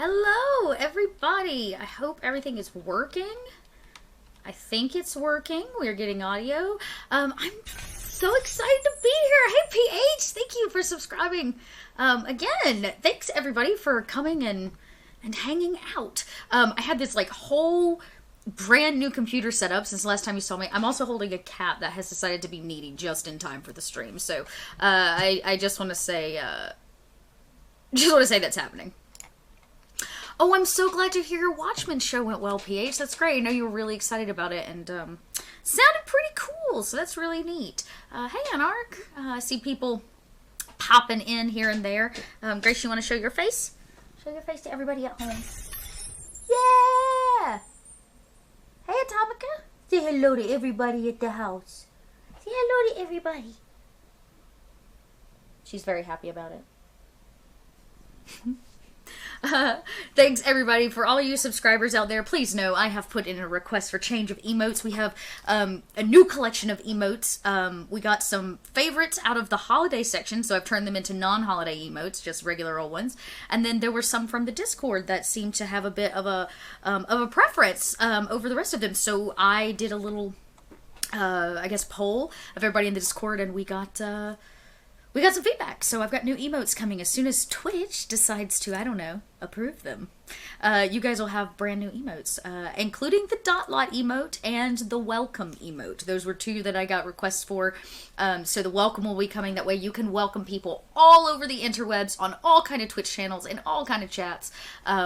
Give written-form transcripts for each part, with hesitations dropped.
Hello, everybody. I hope everything is working. I think it's working. We're getting audio. I'm so excited to be here. Hey, PH, thank you for subscribing. Again, thanks everybody for coming and hanging out. I had this whole brand new computer set up since the last time you saw me. I'm also holding a cat that has decided to be needy just in time for the stream. So I just want to say, that's happening. Oh, I'm so glad to hear your Watchmen show went well, PH. That's great. I know you were really excited about it, and sounded pretty cool, so that's really neat. Hey, Anarch. I see people popping in here and there. Grace, you want to show your face? Show your face to everybody at home. Yeah! Hey, Atomica. Say hello to everybody at the house. Say hello to everybody. She's very happy about it. Thanks everybody for all you subscribers out there. Please know I have put in a request for change of emotes. We have a new collection of emotes. We got some favorites out of the holiday section, so I've turned them into non-holiday emotes, just regular old ones. And then there were some from the Discord that seemed to have a bit of a preference over the rest of them. So I did a little, poll of everybody in the Discord, and we got some feedback, so I've got new emotes coming as soon as Twitch decides to, approve them. You guys will have brand new emotes, including the dot lot emote and the welcome emote. Those were two that I got requests for, so the welcome will be coming. That way you can welcome people all over the interwebs on all kind of Twitch channels and all kind of chats,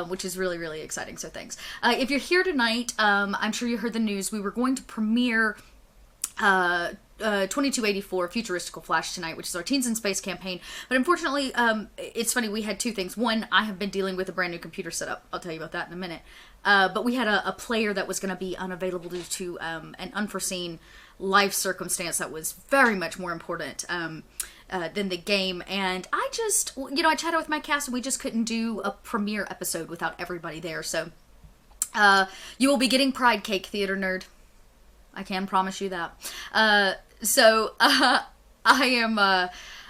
which is really, really exciting, so thanks. If you're here tonight, I'm sure you heard the news. We were going to premiere 2284 Futuristical Flash tonight, which is our Teens in Space campaign. But unfortunately, it's funny, we had two things. One, I have been dealing with a brand new computer setup. I'll tell you about that in a minute. But we had a player that was going to be unavailable due to an unforeseen life circumstance that was very much more important than the game. And I just, I chatted with my cast and we just couldn't do a premiere episode without everybody there. So you will be getting Pride Cake, Theater Nerd. I can promise you that.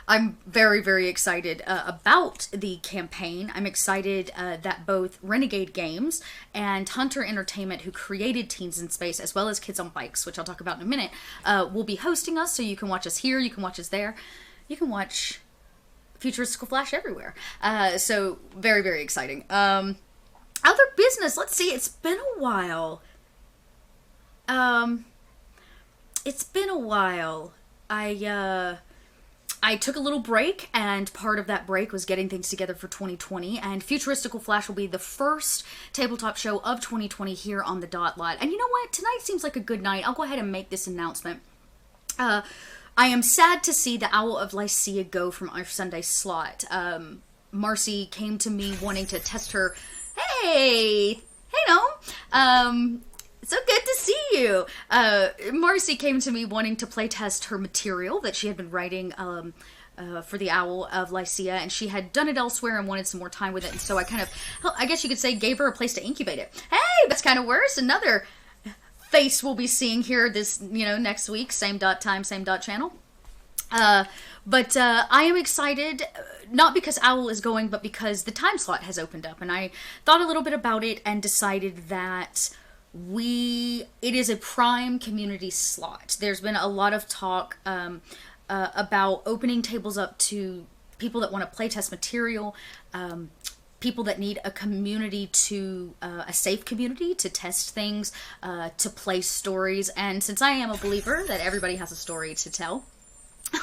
I'm very, very excited about the campaign. I'm excited that both Renegade Games and Hunter Entertainment, who created Teens in Space, as well as Kids on Bikes, which I'll talk about in a minute, will be hosting us. So you can watch us here, you can watch us there, you can watch Futuristical Flash everywhere. So very, very exciting. Other business, let's see, it's been a while. I took a little break, and part of that break was getting things together for 2020, and Futuristical Flash will be the first tabletop show of 2020 here on the Dot Lot. And you know what? Tonight seems like a good night. I'll go ahead and make this announcement. I am sad to see the Owl of Lycia go from our Sunday slot. Marcy came to me wanting to test her... Hey, Gnome! So good to see you. Marcy came to me wanting to play test her material that she had been writing for the Owl of Lycia, and she had done it elsewhere and wanted some more time with it, and so I I guess you could say, gave her a place to incubate it. Hey, that's kind of worse. Another face we'll be seeing here this, next week, same dot time, same dot channel. But I am excited, not because Owl is going, but because the time slot has opened up, and I thought a little bit about it and decided that it is a prime community slot. There's been a lot of talk about opening tables up to people that want to playtest material, people that need a community a safe community to test things, to play stories. And since I am a believer that everybody has a story to tell,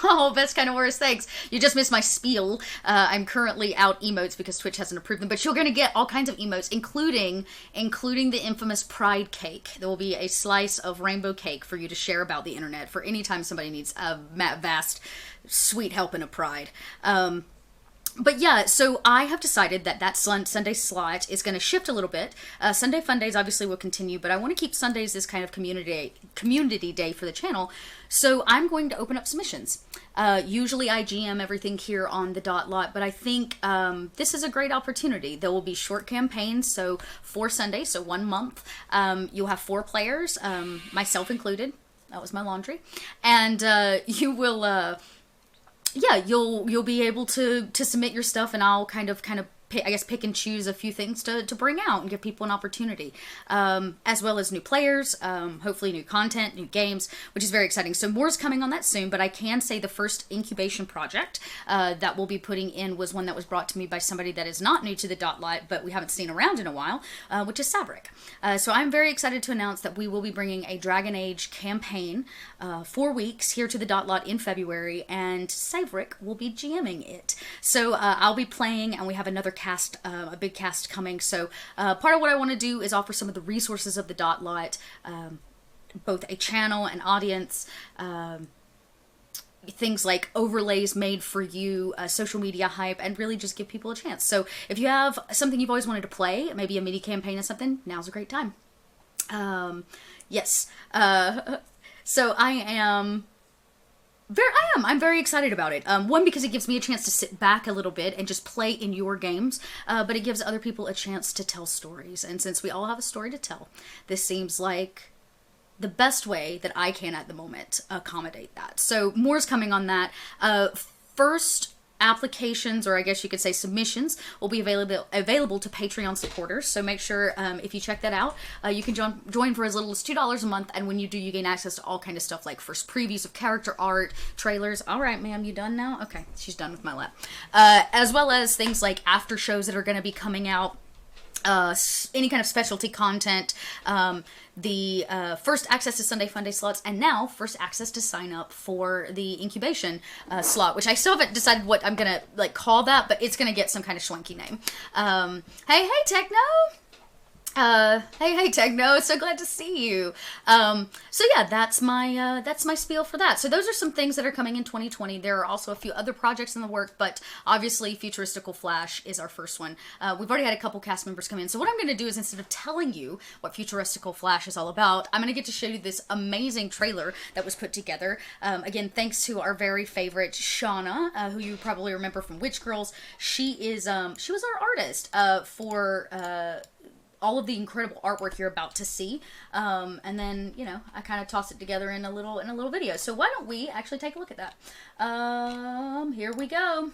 oh, that's kind of worse, thanks. You just missed my spiel. I'm currently out emotes because Twitch hasn't approved them, but you're going to get all kinds of emotes, including the infamous Pride Cake. There will be a slice of rainbow cake for you to share about the internet for any time somebody needs a vast, sweet helping of pride. But yeah, so I have decided that Sunday slot is going to shift a little bit. Sunday Fun Days obviously will continue, but I want to keep Sundays this kind of community day for the channel. So I'm going to open up submissions. Usually I GM everything here on the Dot Lot, but I think this is a great opportunity. There will be short campaigns, so 4 Sundays, so 1 month. You'll have 4 players, myself included. That was my laundry. And you will... yeah, you'll be able to submit your stuff, and I'll kind of pick and choose a few things to bring out and give people an opportunity, as well as new players, hopefully new content, new games, which is very exciting. So more is coming on that soon, but I can say the first incubation project that we'll be putting in was one that was brought to me by somebody that is not new to the Dotlight, but we haven't seen around in a while, which is Savric. So I'm very excited to announce that we will be bringing a Dragon Age campaign 4 weeks here to the Dotlight in February, and Savric will be GMing it. So I'll be playing, and we have another cast, a big cast coming. So part of what I want to do is offer some of the resources of the Dotlight, both a channel, an audience, things like overlays made for you, social media hype, and really just give people a chance. So if you have something you've always wanted to play, maybe a mini campaign or something, now's a great time. Yes. So I'm very excited about it. One, because it gives me a chance to sit back a little bit and just play in your games, but it gives other people a chance to tell stories. And since we all have a story to tell, this seems like the best way that I can at the moment accommodate that. So more is coming on that. First applications, or I guess you could say submissions, will be available to Patreon supporters. So make sure if you check that out, you can join for as little as $2 a month, and when you do, you gain access to all kind of stuff like first previews of character art, trailers. All right, ma'am, you done now? Okay, she's done with my lap. As well as things like after shows that are going to be coming out. Any kind of specialty content, the first access to Sunday Funday slots, and now first access to sign up for the incubation slot, which I still haven't decided what I'm gonna call that, but it's gonna get some kind of schwanky name. Hey Techno. Hey Techno, so glad to see you. So yeah, that's my spiel for that. So those are some things that are coming in 2020. There are also a few other projects in the work, but obviously Futuristical Flash is our first one. We've already had a couple cast members come in. So what I'm going to do is, instead of telling you what Futuristical Flash is all about, I'm going to get to show you this amazing trailer that was put together. Again, thanks to our very favorite Shauna, who you probably remember from Witch Girls. She was our artist for all of the incredible artwork you're about to see, and then I kind of tossed it together in a little video. So why don't we actually take a look at that? Here we go.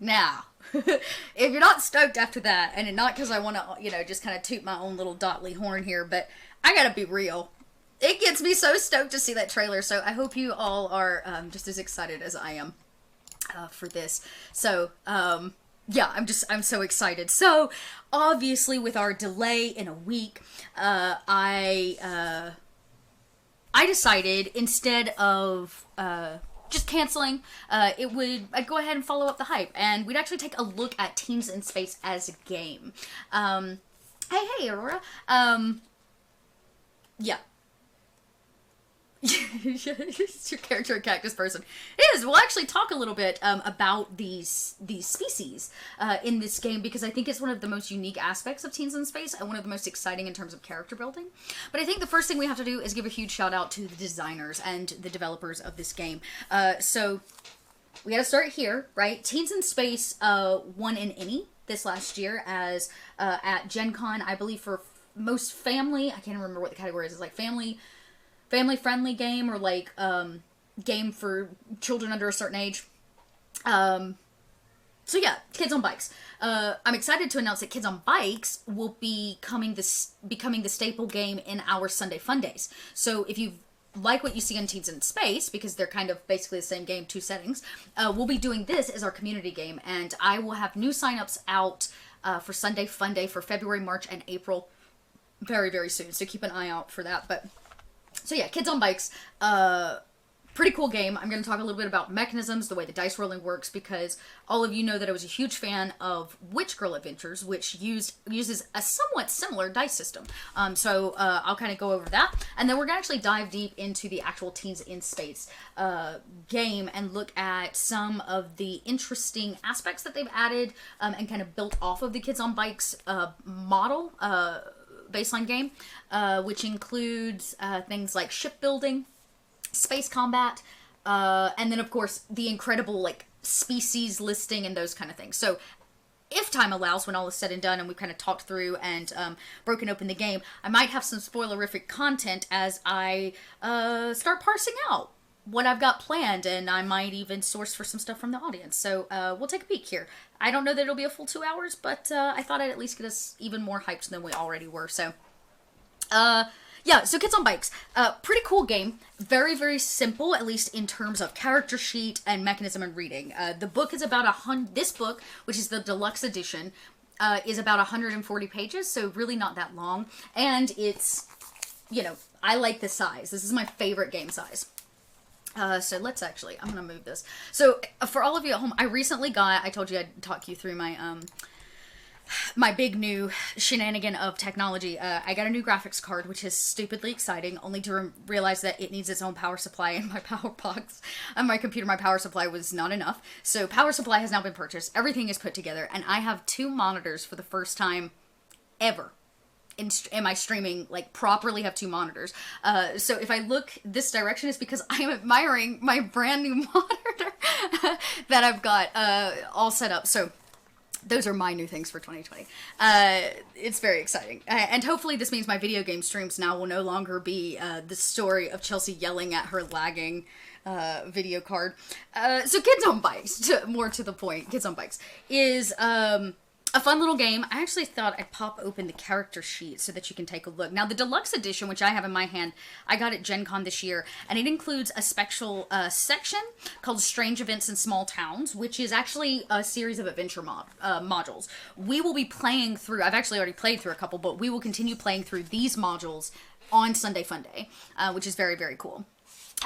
Now, if you're not stoked after that, and not because I want to, just kind of toot my own little Dotley horn here, but I gotta be real. It gets me so stoked to see that trailer, so I hope you all are just as excited as I am for this. So, yeah, I'm so excited. So, obviously, with our delay in a week, I decided, instead of just canceling, I'd go ahead and follow up the hype, and we'd actually take a look at Teens in Space as a game. Hey, Aurora. Yeah. It's your character, a cactus person. It is. We'll actually talk a little bit about these species in this game, because I think it's one of the most unique aspects of Teens in Space, and one of the most exciting in terms of character building. But I think the first thing we have to do is give a huge shout out to the designers and the developers of this game. So we got to start here, right? Teens in Space won an Emmy this last year as at Gen Con, I believe, for most family. I can't remember what the category is. It's like family-friendly game, or game for children under a certain age. So yeah, Kids on Bikes. I'm excited to announce that Kids on Bikes will be becoming the staple game in our Sunday Fun Days. So if you like what you see on Teens in Space, because they're kind of basically the same game, two settings, we'll be doing this as our community game, and I will have new signups out for Sunday Fun Day for February, March, and April very, very soon. So keep an eye out for that. But so yeah, Kids on Bikes. pretty cool game. I'm going to talk a little bit about mechanisms, the way the dice rolling works, because all of you know that I was a huge fan of Witch Girl Adventures, which uses a somewhat similar dice system. So I'll kind of go over that, and then we're going to actually dive deep into the actual Teens in Space game and look at some of the interesting aspects that they've added and kind of built off of the Kids on Bikes model baseline game, which includes things like shipbuilding, space combat, and then of course the incredible like species listing and those kind of things. So if time allows, when all is said and done and we've kind of talked through and broken open the game, I might have some spoilerific content as I start parsing out what I've got planned, and I might even source for some stuff from the audience. So we'll take a peek here. I don't know that it'll be a full 2 hours, but I thought I'd at least get us even more hyped than we already were. So yeah, so Kids on Bikes, pretty cool game. Very, very simple, at least in terms of character sheet and mechanism and reading. The book is about this book, which is the deluxe edition, is about 140 pages, so really not that long. And it's, you know, I like the size. This is my favorite game size. So let's actually, I'm going to move this. So for all of you at home, I recently got, I told you I'd talk you through my, my big new shenanigan of technology. I got a new graphics card, which is stupidly exciting, only to realize that it needs its own power supply in my power box. On my computer, my power supply was not enough. So power supply has now been purchased. Everything is put together, and I have 2 monitors for the first time ever in my streaming, like properly have 2 monitors. So if I look this direction, it's because I'm admiring my brand new monitor that I've got all set up. So those are my new things for 2020. It's very exciting. And hopefully this means my video game streams now will no longer be the story of Chelsea yelling at her lagging video card. So Kids on Bikes, more to the point, Kids on Bikes, is a fun little game. I actually thought I'd pop open the character sheet so that you can take a look. Now, the deluxe edition, which I have in my hand, I got at Gen Con this year, and it includes a special section called Strange Events in Small Towns, which is actually a series of adventure modules. We will be playing through, I've actually already played through a couple, but we will continue playing through these modules on Sunday Funday, which is very, very cool.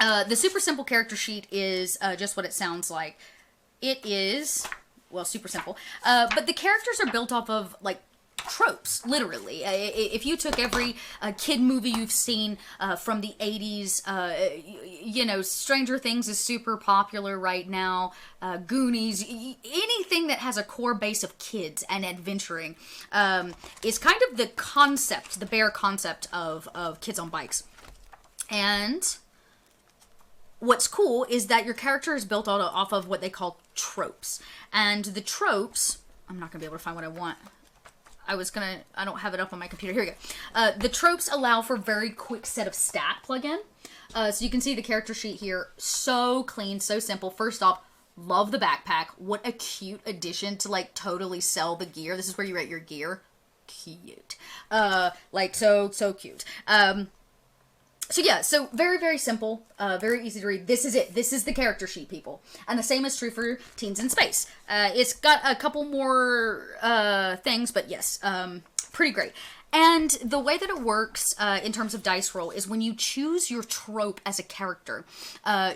The super simple character sheet is just what it sounds like. It is, well, super simple. But the characters are built off of, like, tropes, literally. If you took every kid movie you've seen from the 80s, you know, Stranger Things is super popular right now, Goonies, anything that has a core base of kids and adventuring is kind of the concept, the bare concept of Kids on Bikes. And what's cool is that your character is built off of what they call tropes. And the tropes, I'm not going to be able to find what I want. I don't have it up on my computer. Here we go. The tropes allow for a very quick set of stat plug-in. So you can see the character sheet here. So clean, so simple. First off, love the backpack. What a cute addition to, like, totally sell the gear. This is where you rate your gear. Cute. Like, so cute. So yeah, so very, very simple, very easy to read. This is it. This is the character sheet, people. And the same is true for Teens in Space. It's got a couple more things, but yes, pretty great. And the way that it works in terms of dice roll is when you choose your trope as a character,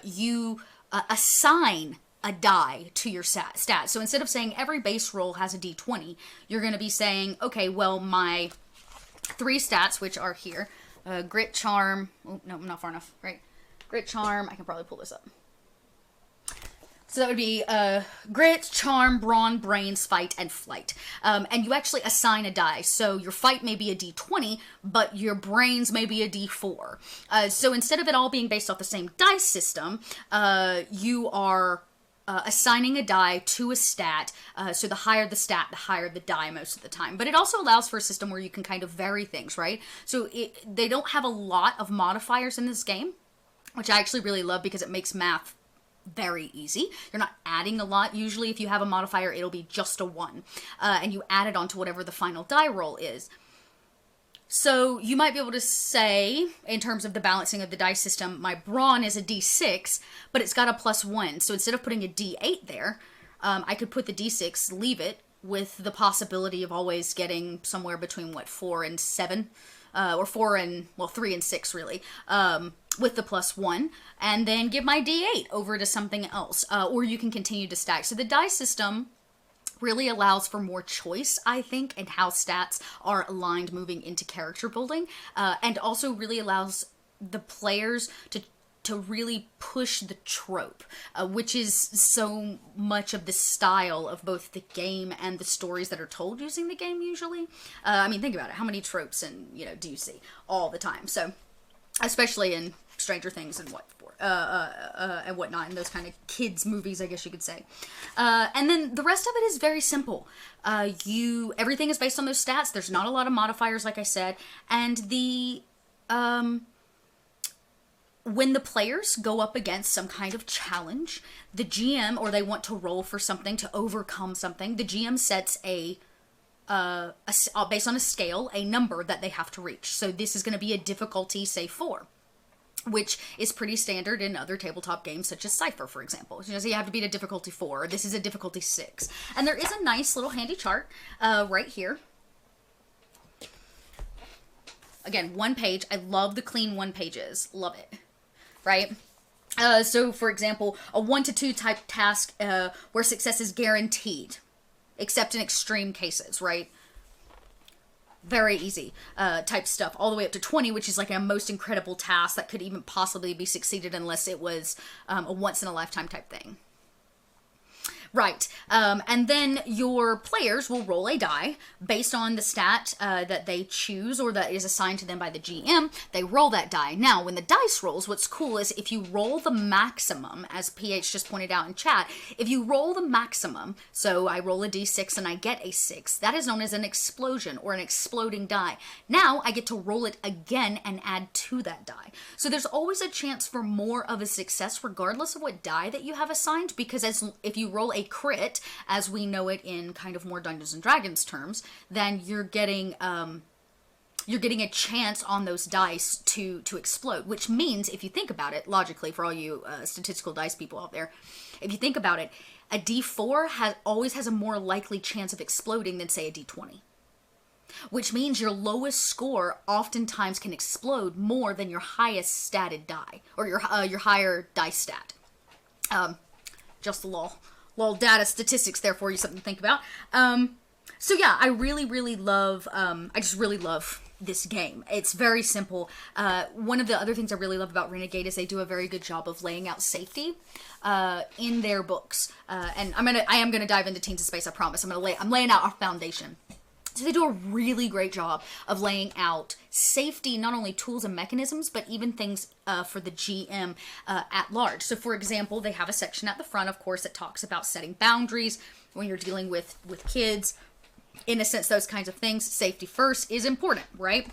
you assign a die to your stat. So instead of saying every base roll has a d20, you're going to be saying, okay, well, my 3 stats, which are here, grit, charm, oh, no, I'm not far enough, right? Grit, charm, I can probably pull this up. So that would be grit, charm, brawn, brains, fight, and flight. And you actually assign a die. So your fight may be a d20, but your brains may be a d4. So instead of it all being based off the same dice system, you are assigning a die to a stat, so the higher the stat, the higher the die most of the time. But it also allows for a system where you can kind of vary things, right? So they don't have a lot of modifiers in this game, which I actually really love because it makes math very easy. You're not adding a lot. Usually if you have a modifier, it'll be just a 1, and you add it onto whatever the final die roll is. So you might be able to say, in terms of the balancing of the dice system, my brawn is a d6, but it's got a +1. So instead of putting a d8 there, I could put the d6, leave it, with the possibility of always getting somewhere between, 4 and 7? Or 4 and, 3 and 6, really. with the +1, and then give my D8 over to something else, or you can continue to stack. So the die system really allows for more choice, I think, in how stats are aligned moving into character building, and also really allows the players to really push the trope, which is so much of the style of both the game and the stories that are told using the game usually. I mean, think about it. How many tropes do you see all the time? So, especially in Stranger Things and and whatnot, and those kind of kids movies, I guess you could say. And then the rest of it is very simple. Everything is based on those stats. There's not a lot of modifiers, like I said, and when the players go up against some kind of challenge, the GM, or they want to roll for something to overcome something, the GM sets based on a scale, a number that they have to reach. So this is going to be a difficulty, say 4. Which is pretty standard in other tabletop games, such as Cypher, for example. So you have to beat a difficulty 4. This is a difficulty 6. And there is a nice little handy chart right here. Again, 1 page. I love the clean 1 pages. Love it. Right? So, for example, a 1 to 2 type task where success is guaranteed, except in extreme cases, right? Very easy type stuff, all the way up to 20, which is like a most incredible task that could even possibly be succeeded unless it was a once-in-a-lifetime type thing. Right, and then your players will roll a die based on the stat that they choose or that is assigned to them by the GM. They roll that die. Now, when the dice rolls, what's cool is if you roll the maximum, as PH just pointed out in chat, if you roll the maximum, so I roll a d6 and I get a 6, that is known as an explosion or an exploding die. Now, I get to roll it again and add to that die. So there's always a chance for more of a success regardless of what die that you have assigned, because if you roll a crit, as we know it in kind of more Dungeons and Dragons terms, then you're getting a chance on those dice to explode, which means, if you think about it logically, for all you statistical dice people out there, if you think about it, a d4 always has a more likely chance of exploding than, say, a d20. Which means your lowest score oftentimes can explode more than your highest statted die, or your higher dice stat. Just a little data statistics there for you, something to think about. So yeah, I really, really love, I just really love this game. It's very simple. One of the other things I really love about Renegade is they do a very good job of laying out safety in their books. And I am gonna dive into Teens of Space, I promise. I'm laying out our foundation. So they do a really great job of laying out safety, not only tools and mechanisms, but even things for the GM at large. So for example, they have a section at the front, of course, that talks about setting boundaries when you're dealing with kids. In a sense, those kinds of things, safety first is important, right?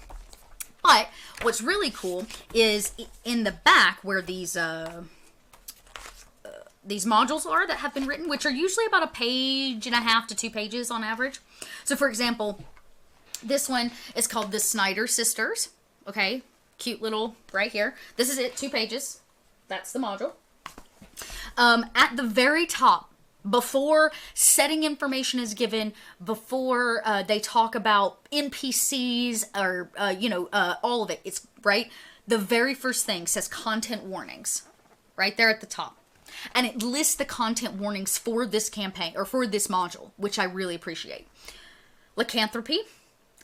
But what's really cool is in the back where these modules are that have been written, which are usually about 1.5 pages to 2 pages on average. So for example, this one is called the Snyder Sisters. Okay, cute little, right here. This is it, 2 pages. That's the module. At the very top, before setting information is given, before they talk about NPCs or, all of it, it's right. The very first thing says content warnings right there at the top. And it lists the content warnings for this campaign, or for this module, which I really appreciate. Lycanthropy,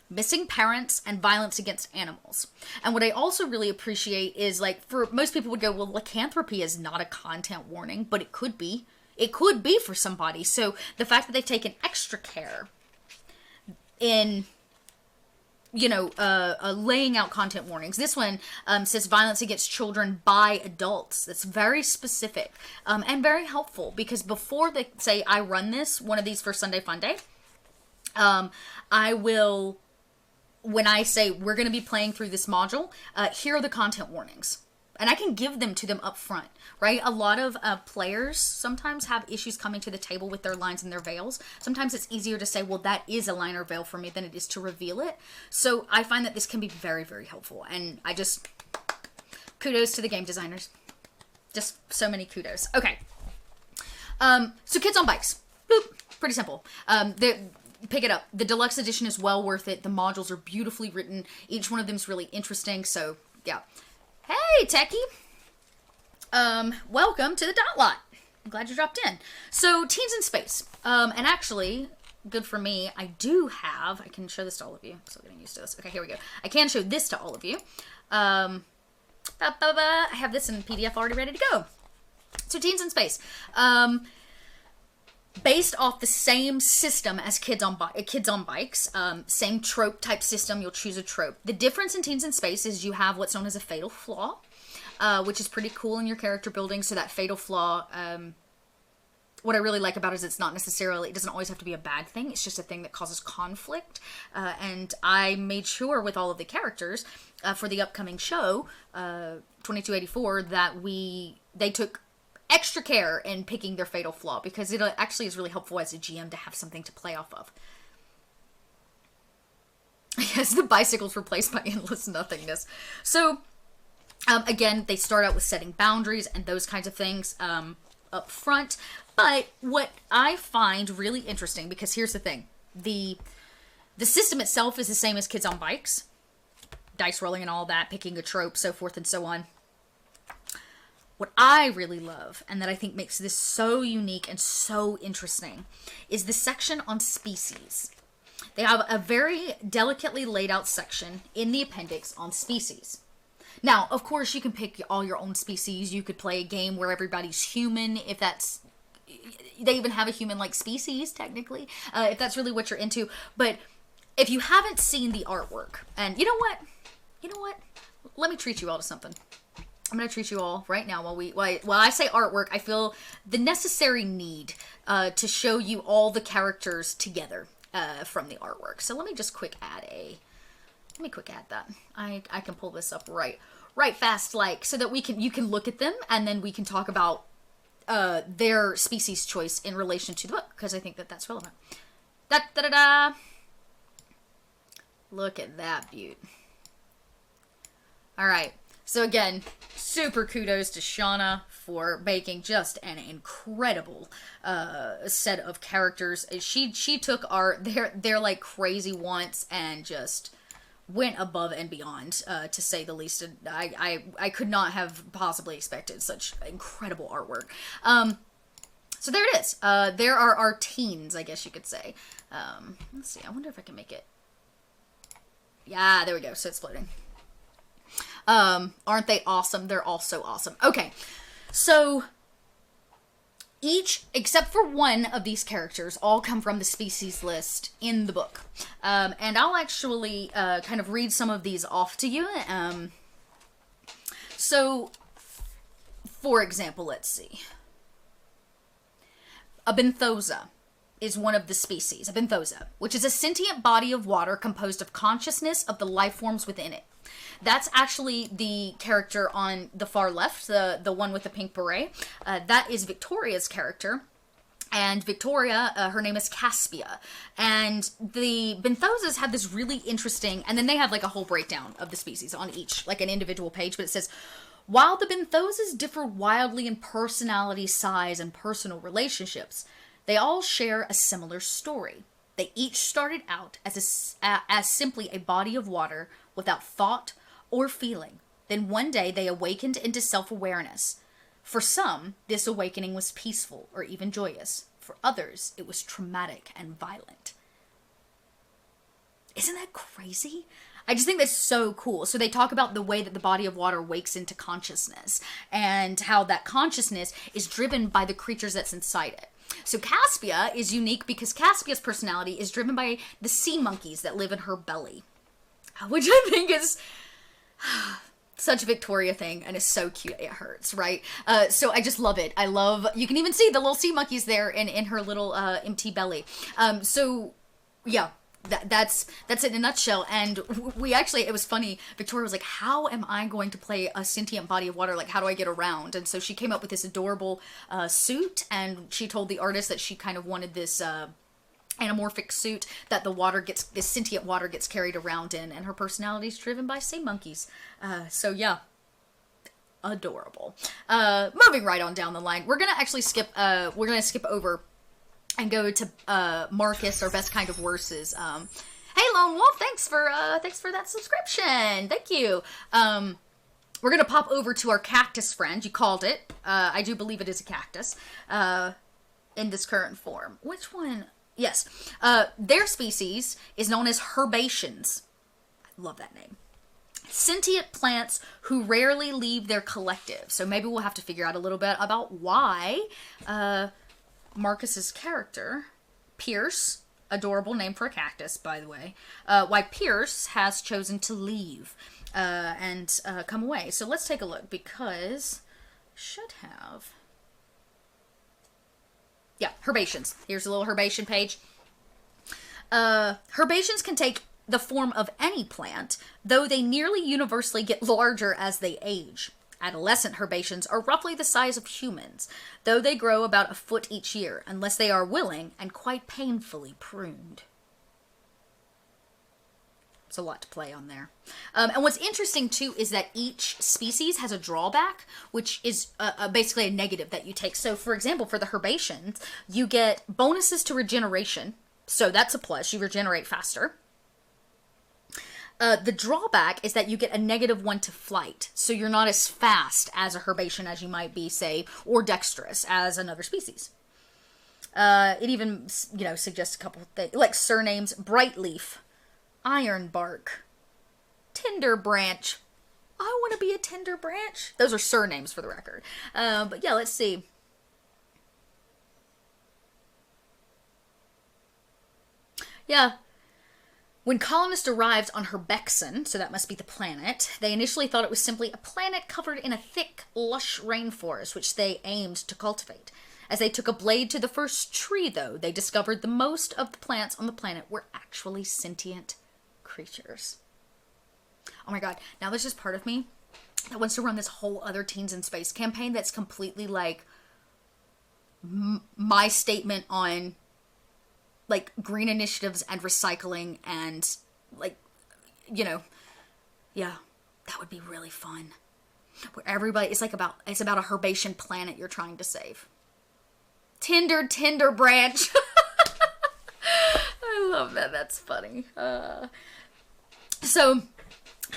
missing parents, and violence against animals. And what I also really appreciate is, like, for most people would go, well, lycanthropy is not a content warning, but it could be. It could be for somebody. So the fact that they've taken extra care in laying out content warnings. This one says violence against children by adults. That's very specific and very helpful, because before they say I run one of these for Sunday Fun Day, I will, when I say we're going to be playing through this module, here are the content warnings. And I can give them to them up front, right? A lot of players sometimes have issues coming to the table with their lines and their veils. Sometimes it's easier to say, well, that is a line or veil for me than it is to reveal it. So I find that this can be very, very helpful. And I just, kudos to the game designers. Just so many kudos. Okay. So Kids on Bikes. Boop. Pretty simple. Pick it up. The deluxe edition is well worth it. The modules are beautifully written. Each one of them is really interesting. So yeah. Hey, Techie! Welcome to the Dot Lot. I'm glad you dropped in. So, Teens in Space. And actually, good for me, I can show this to all of you. I'm still getting used to this. Okay, here we go. I can show this to all of you. I have this in PDF already ready to go. So, Teens in Space. Based off the same system as Kids on Bikes, same trope type system, you'll choose a trope. The difference in Teens in Space is you have what's known as a fatal flaw, which is pretty cool in your character building. So that fatal flaw, what I really like about it is it doesn't always have to be a bad thing. It's just a thing that causes conflict. And I made sure with all of the characters for the upcoming show, 2284, that they took extra care in picking their fatal flaw, because it actually is really helpful as a GM to have something to play off of. Yes, the bicycle's replaced by endless nothingness. So, again, they start out with setting boundaries and those kinds of things up front. But what I find really interesting, because here's the thing. The system itself is the same as Kids on Bikes. Dice rolling and all that, picking a trope, so forth and so on. What I really love, and that I think makes this so unique and so interesting, is the section on species. They have a very delicately laid out section in the appendix on species. Now, of course, you can pick all your own species. You could play a game where everybody's human, if that's... They even have a human-like species, technically, if that's really what you're into. But if you haven't seen the artwork, and you know what? Let me treat you all to something. I'm going to treat you all right now while I say artwork, I feel the necessary need to show you all the characters together from the artwork. So let me just quick add that. I can pull this up right fast, like, so that you can look at them, and then we can talk about their species choice in relation to the book, because I think that's relevant. Da-da-da-da! Look at that beaut. Alright. So again, super kudos to Shauna for making just an incredible set of characters. She took their like crazy wants and just went above and beyond, to say the least. And I could not have possibly expected such incredible artwork. So there it is. There are our teens, I guess you could say. Let's see. I wonder if I can make it. Yeah, there we go. So it's floating. Aren't they awesome? They're all so awesome. Okay, so each, except for one of these characters, all come from the species list in the book. And I'll actually kind of read some of these off to you. So, for example, let's see. A benthosa is one of the species, a benthosa, which is a sentient body of water composed of consciousness of the life forms within it. That's actually the character on the far left, the one with the pink beret. That is Victoria's character. And Victoria, her name is Caspia. And the benthosas have this really interesting, and then they have like a whole breakdown of the species on each, like an individual page, but it says, while the benthosas differ wildly in personality, size, and personal relationships, they all share a similar story. They each started out as simply a body of water without thought or feeling. Then one day they awakened into self-awareness. For some, this awakening was peaceful or even joyous. For others, it was traumatic and violent. Isn't that crazy? I just think that's so cool. So they talk about the way that the body of water wakes into consciousness and how that consciousness is driven by the creatures that's inside it. So Caspia is unique because Caspia's personality is driven by the sea monkeys that live in her belly, which I think is such a Victoria thing, and it's so cute. It hurts, right? So I just love it. You can even see the little sea monkeys there in her little empty belly. So yeah, that's it in a nutshell. And we actually, it was funny, Victoria was like, how am I going to play a sentient body of water? Like, how do I get around? And so she came up with this adorable suit, and she told the artist that she kind of wanted this anamorphic suit that this sentient water gets carried around in, and her personality is driven by sea monkeys. So yeah, adorable. Moving right on down the line, we're gonna actually skip over and go to Marcus, our best kind of worses. Hey Lone Wolf, thanks for that subscription. Thank you. we're going to pop over to our cactus friend. You called it. I do believe it is a cactus in this current form. Which one? Yes. Their species is known as herbaceans. I love that name. Sentient plants who rarely leave their collective. So maybe we'll have to figure out a little bit about why Marcus's character, Pierce, adorable name for a cactus, by the way, why Pierce has chosen to leave and come away. So let's take a look, because should have... Yeah, herbaceans. Here's a little herbation page. Herbaceans can take the form of any plant, though they nearly universally get larger as they age. Adolescent herbaceans are roughly the size of humans, though they grow about a foot each year, unless they are willing and quite painfully pruned. It's a lot to play on there. And what's interesting, too, is that each species has a drawback, which is basically a negative that you take. So, for example, for the herbaceans, you get bonuses to regeneration. So that's a plus. You regenerate faster. The drawback is that you get a -1 to flight, so you're not as fast as a herbation as you might be, say, or dexterous as another species. It even, suggests a couple of things, like surnames: Brightleaf, Ironbark, Tinderbranch. I want to be a Tinderbranch. Those are surnames for the record. But yeah, let's see. Yeah. When colonists arrived on Herbexan, so that must be the planet, they initially thought it was simply a planet covered in a thick, lush rainforest, which they aimed to cultivate. As they took a blade to the first tree, though, they discovered the most of the plants on the planet were actually sentient creatures. Oh my god, now there's this part of me that wants to run this whole other Teens in Space campaign that's completely like my statement on like green initiatives and recycling and like, yeah, that would be really fun. Where everybody, it's about a herbation planet you're trying to save. Tinder branch. I love that. That's funny. So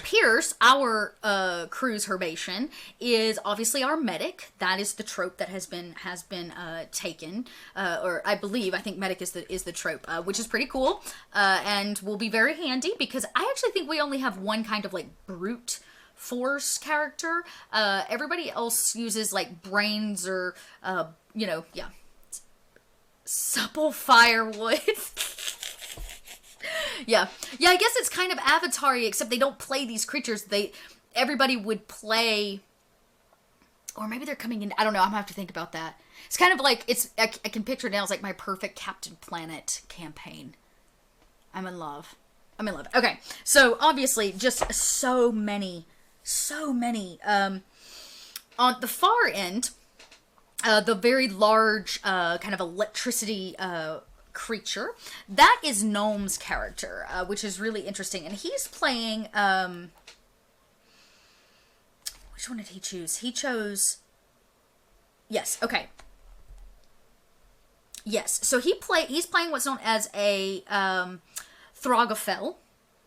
Pierce, our crew's herbation, is obviously our medic. That is the trope that has been taken, or I think medic is the trope, which is pretty cool, and will be very handy because I actually think we only have one kind of like brute force character. Everybody else uses like brains or yeah, supple firewood. Yeah, I guess it's kind of Avatar-y, except they don't play these creatures. Everybody would play, or maybe they're coming in. I don't know. I'm gonna have to think about that. It's kind of like I can picture it now as like my perfect Captain Planet campaign. I'm in love. Okay, so obviously, just so many. On the far end, the very large kind of electricity creature, that is Gnome's character, which is really interesting, and he's playing which one did he choose? He chose, yes, so he's playing what's known as a Throgafell,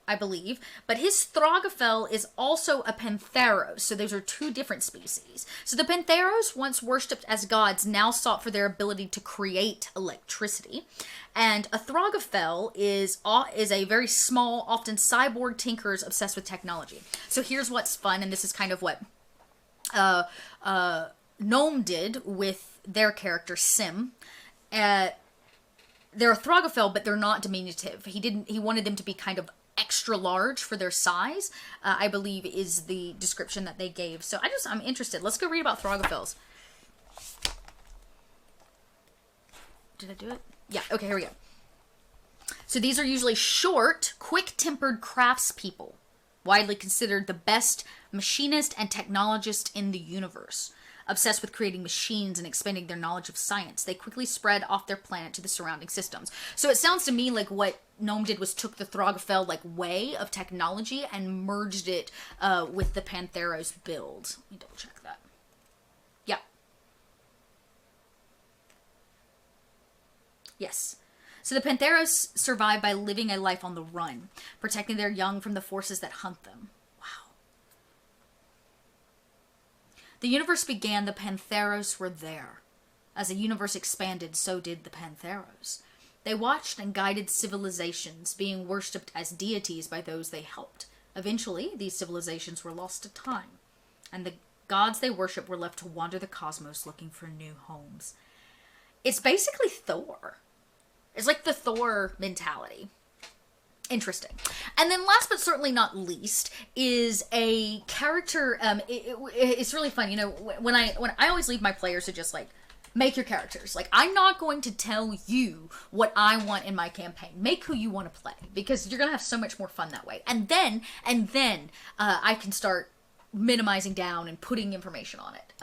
I believe, but his Throgafell is also a Pantheros, so those are two different species. So the Pantheros, once worshipped as gods, now sought for their ability to create electricity, and a Throgafell is a very small, often cyborg tinkerers obsessed with technology. So here's what's fun, and this is kind of what Gnome did with their character, Sim. They're a Throgafell, but they're not diminutive. He wanted them to be kind of extra large for their size, I believe is the description that they gave. So I'm interested. Let's go read about Throgafells. Did I do it? Yeah, okay, here we go. So these are usually short, quick-tempered craftspeople, widely considered the best machinist and technologist in the universe. Obsessed with creating machines and expanding their knowledge of science, they quickly spread off their planet to the surrounding systems. So it sounds to me like what Gnome did was took the Throgafell way of technology and merged it with the Pantheros build. Let me double check that. Yeah. Yes. So the Pantheros survive by living a life on the run, protecting their young from the forces that hunt them. Wow. The universe began, the Pantheros were there. As the universe expanded, so did the Pantheros. They watched and guided civilizations, being worshipped as deities by those they helped. Eventually, these civilizations were lost to time, and the gods they worshipped were left to wander the cosmos looking for new homes. It's basically Thor. It's like the Thor mentality. Interesting. And then last but certainly not least is a character. It's really fun. You know, when I always leave my players to just like make your characters. Like, I'm not going to tell you what I want in my campaign. Make who you want to play, because you're gonna have so much more fun that way. And then I can start minimizing down and putting information on it.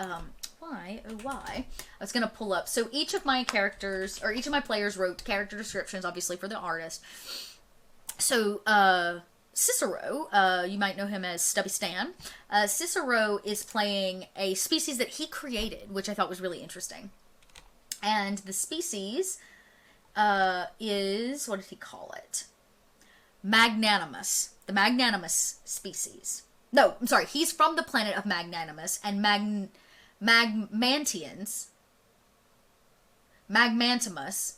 Why? I was gonna pull up. So each of my characters, or each of my players, wrote character descriptions, obviously for the artist. So, Cicero, you might know him as Stubby Stan. Cicero is playing a species that he created, which I thought was really interesting. And the species is, what did he call it? Magnanimous. The Magnanimous species. No, I'm sorry, he's from the planet of Magnanimous, and Magmantians. Magmanimus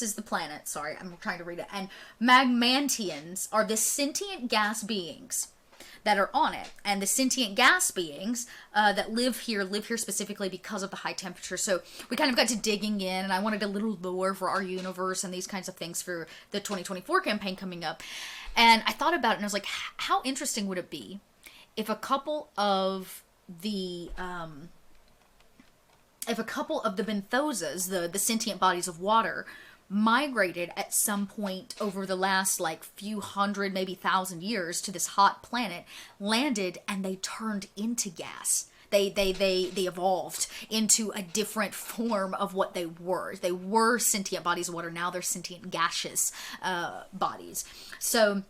is the planet. Sorry, I'm trying to read it. And Magmantians are the sentient gas beings that are on it. And the sentient gas beings that live here specifically because of the high temperature. So we kind of got to digging in, and I wanted a little lore for our universe and these kinds of things for the 2024 campaign coming up. And I thought about it, and I was like, how interesting would it be if a couple of the benthosas, the sentient bodies of water, migrated at some point over the last like few hundred, maybe 1,000 years to this hot planet, landed, and they turned into gas. They evolved into a different form of what they were. They were sentient bodies of water. Now they're sentient gaseous bodies. So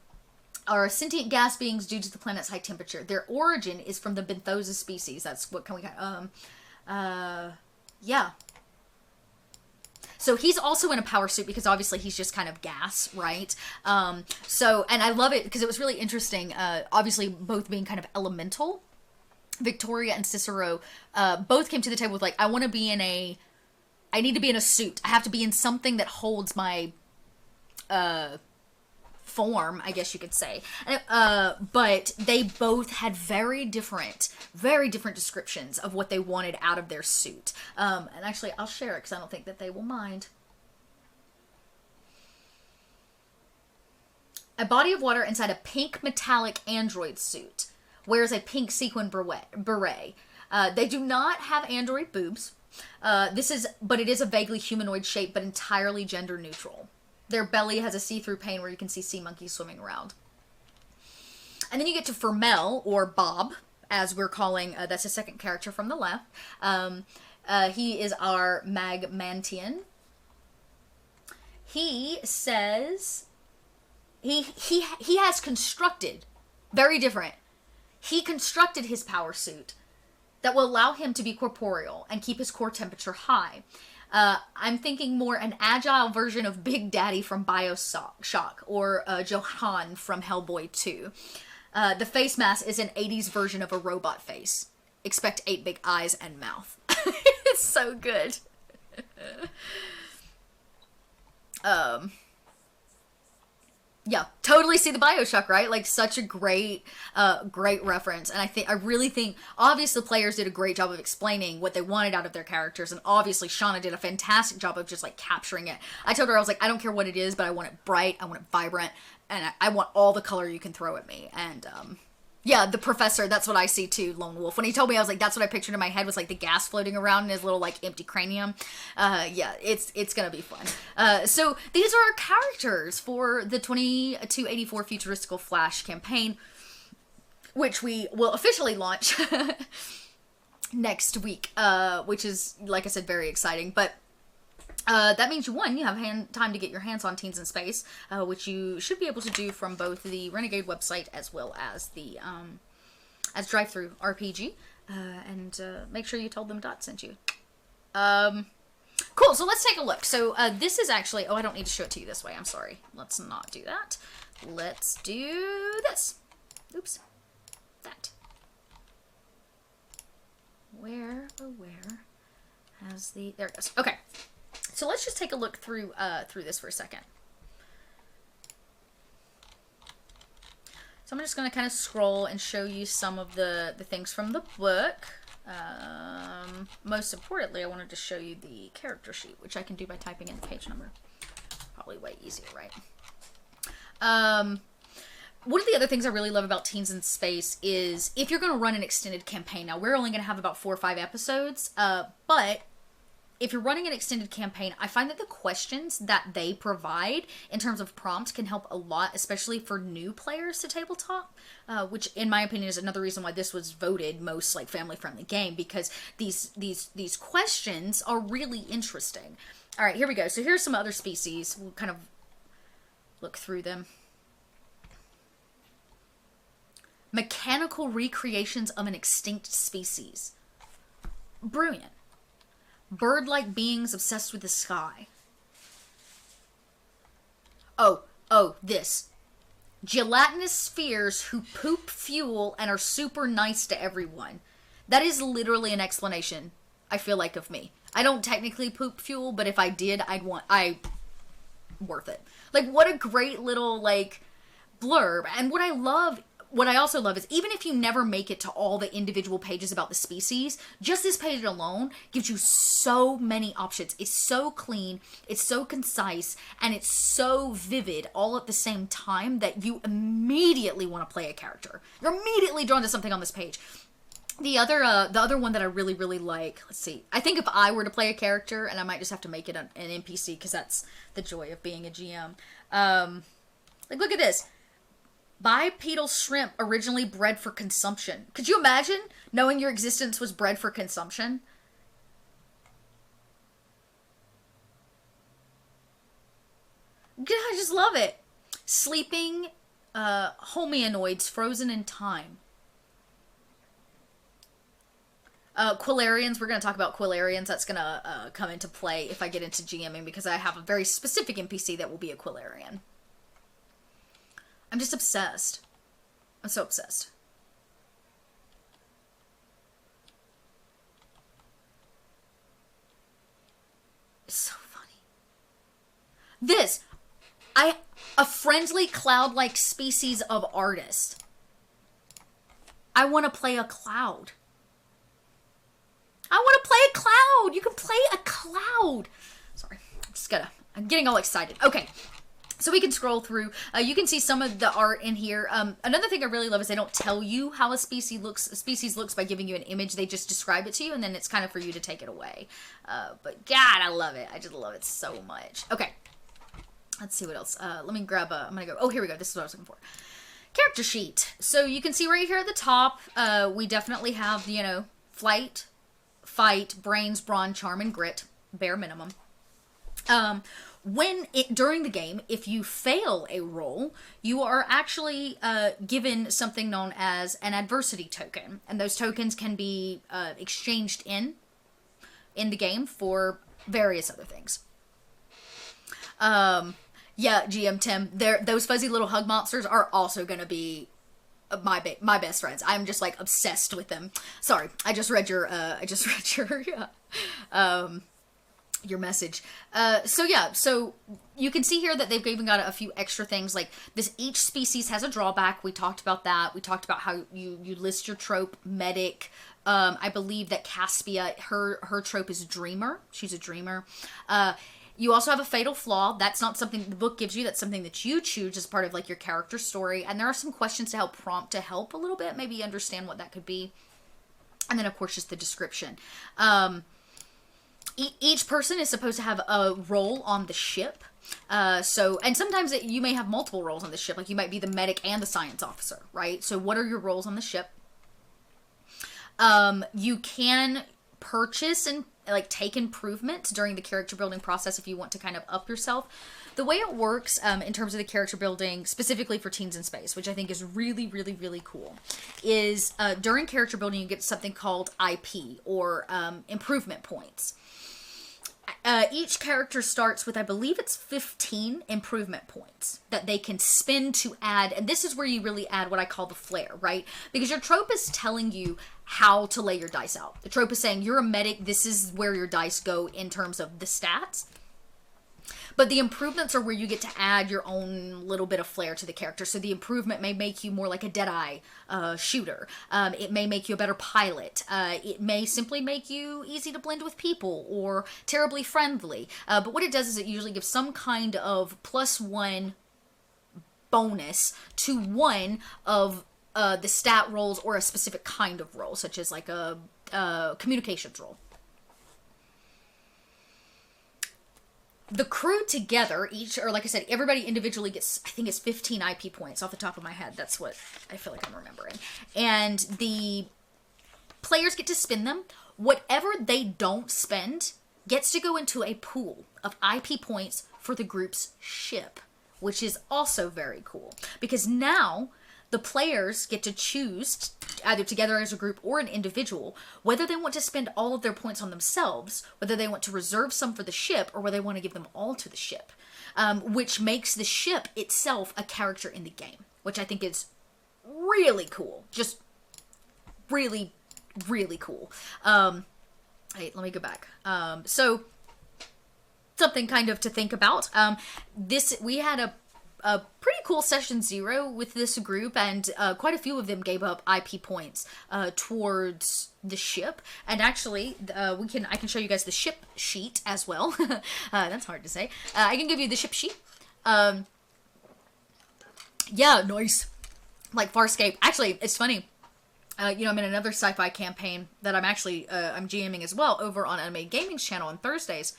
are sentient gas beings due to the planet's high temperature. Their origin is from the Benthosa species. That's what can we yeah. So he's also in a power suit because obviously he's just kind of gas, right? So, and I love it because it was really interesting, obviously both being kind of elemental. Victoria and Cicero both came to the table with like, I need to be in a suit. I have to be in something that holds my form, I guess you could say. But they both had very different descriptions of what they wanted out of their suit. And actually, I'll share it because I don't think that they will mind. A body of water inside a pink metallic android suit. Wears a pink sequin beret. They do not have android boobs. But it is a vaguely humanoid shape, but entirely gender neutral. Their belly has a see-through pane where you can see sea monkeys swimming around. And then you get to Fermel, or Bob, as we're calling, that's the second character from the left. He is our Magmantian. He says, he has constructed, very different, he constructed his power suit that will allow him to be corporeal and keep his core temperature high. I'm thinking more an agile version of Big Daddy from BioShock or Johan from Hellboy 2. The face mask is an 80s version of a robot face. Expect 8 big eyes and mouth. It's so good. Yeah, totally see the BioShock, right? Like, such a great reference. And I really think, obviously the players did a great job of explaining what they wanted out of their characters, and obviously Shauna did a fantastic job of just, like, capturing it. I told her, I was like, I don't care what it is, but I want it bright, I want it vibrant, and I want all the color you can throw at me. And, yeah, the professor, that's what I see too, Lone Wolf. When he told me, I was like, that's what I pictured in my head, was like the gas floating around in his little like empty cranium. Yeah, it's gonna be fun. So these are our characters for the 2284 Futuristical Flash campaign, which we will officially launch next week, which is, like I said, very exciting. But that means you have time to get your hands on Teens in Space, which you should be able to do from both the Renegade website as well as the Drive-Thru RPG, and make sure you told them Dot sent you. Cool, so let's take a look. So this is actually, I don't need to show it to you this way, I'm sorry. Let's not do that. Let's do this. Oops. That. So where has the... There it goes. Okay. So let's just take a look through this for a second. So I'm just going to kind of scroll and show you some of the things from the book. Most importantly, I wanted to show you the character sheet, which I can do by typing in the page number. Probably way easier, right? One of the other things I really love about Teens in Space is if you're going to run an extended campaign, now we're only going to have about 4 or 5 episodes, but if you're running an extended campaign, I find that the questions that they provide in terms of prompts can help a lot, especially for new players to tabletop, which in my opinion is another reason why this was voted most like family-friendly game, because these questions are really interesting. All right, here we go. So here's some other species. We'll kind of look through them. Mechanical recreations of an extinct species. Brilliant. Bird-like beings obsessed with the sky. Oh, this. Gelatinous spheres who poop fuel and are super nice to everyone. That is literally an explanation, I feel like, of me. I don't technically poop fuel, but if I did, worth it. Like, what a great little, like, blurb. And what I also love is even if you never make it to all the individual pages about the species, just this page alone gives you so many options. It's so clean, it's so concise, and it's so vivid all at the same time that you immediately want to play a character. You're immediately drawn to something on this page. The other one that I really, really like, let's see. I think if I were to play a character, and I might just have to make it an NPC because that's the joy of being a GM. Like, look at this. Bipedal shrimp originally bred for consumption. Could you imagine knowing your existence was bred for consumption? God, I just love it. Sleeping homianoids frozen in time. Quillarians, we're going to talk about Quillarians. That's going to come into play if I get into GMing because I have a very specific NPC that will be a Quillarian. I'm just obsessed. I'm so obsessed. It's so funny. This. A friendly cloud-like species of artist. I want to play a cloud. I want to play a cloud. You can play a cloud. Sorry. I'm getting all excited. Okay. So we can scroll through. You can see some of the art in here. Another thing I really love is they don't tell you how a species looks by giving you an image. They just describe it to you, and then it's kind of for you to take it away. But God, I love it. I just love it so much. Okay. Let's see what else. Let me grab I'm going to go. Oh, here we go. This is what I was looking for. Character sheet. So you can see right here at the top, we definitely have, flight, fight, brains, brawn, charm, and grit. Bare minimum. During the game, if you fail a roll, you are actually given something known as an adversity token. And those tokens can be exchanged in the game for various other things. Yeah, GM Tim, those fuzzy little hug monsters are also going to be my best friends. I'm just like obsessed with them. Sorry, I just read your your message. So you can see here that they've even got a few extra things like this. Each species has a drawback. We talked about that. We talked about how you list your trope. Medic. I believe that Caspia, her trope is dreamer. She's a dreamer. You also have a fatal flaw. That's not something the book gives you. That's something that you choose as part of like your character story. And there are some questions to help a little bit, maybe understand what that could be. And then of course just the description. Each person is supposed to have a role on the ship. And sometimes you may have multiple roles on the ship. Like you might be the medic and the science officer, right? So what are your roles on the ship? You can purchase and like take improvements during the character building process if you want to kind of up yourself. The way it works in terms of the character building, specifically for Teens in Space, which I think is really, really, really cool, is during character building you get something called IP, or improvement points. Each character starts with, I believe it's 15 improvement points that they can spend to add, and this is where you really add what I call the flair, right? Because your trope is telling you how to lay your dice out. The trope is saying, you're a medic, this is where your dice go in terms of the stats. But the improvements are where you get to add your own little bit of flair to the character. So the improvement may make you more like a Deadeye shooter. It may make you a better pilot. It may simply make you easy to blend with people or terribly friendly. But what it does is it usually gives some kind of +1 bonus to one of the stat rolls or a specific kind of roll, such as like a communications roll. The crew together, or like I said, everybody individually gets, I think it's 15 IP points off the top of my head. That's what I feel like I'm remembering. And the players get to spend them. Whatever they don't spend gets to go into a pool of IP points for the group's ship, which is also very cool. Because now the players get to choose, either together as a group or an individual, whether they want to spend all of their points on themselves, whether they want to reserve some for the ship, or whether they want to give them all to the ship. Which makes the ship itself a character in the game, which I think is really cool. Just really, really cool. Wait, let me go back. So, something kind of to think about. We had a pretty cool session 0 with this group, and quite a few of them gave up IP points towards the ship. And actually, I can show you guys the ship sheet as well. That's hard to say. I can give you the ship sheet. Yeah, nice. Like Farscape. Actually, it's funny. I'm in another sci-fi campaign that I'm GMing as well over on Renegade Games channel on Thursdays,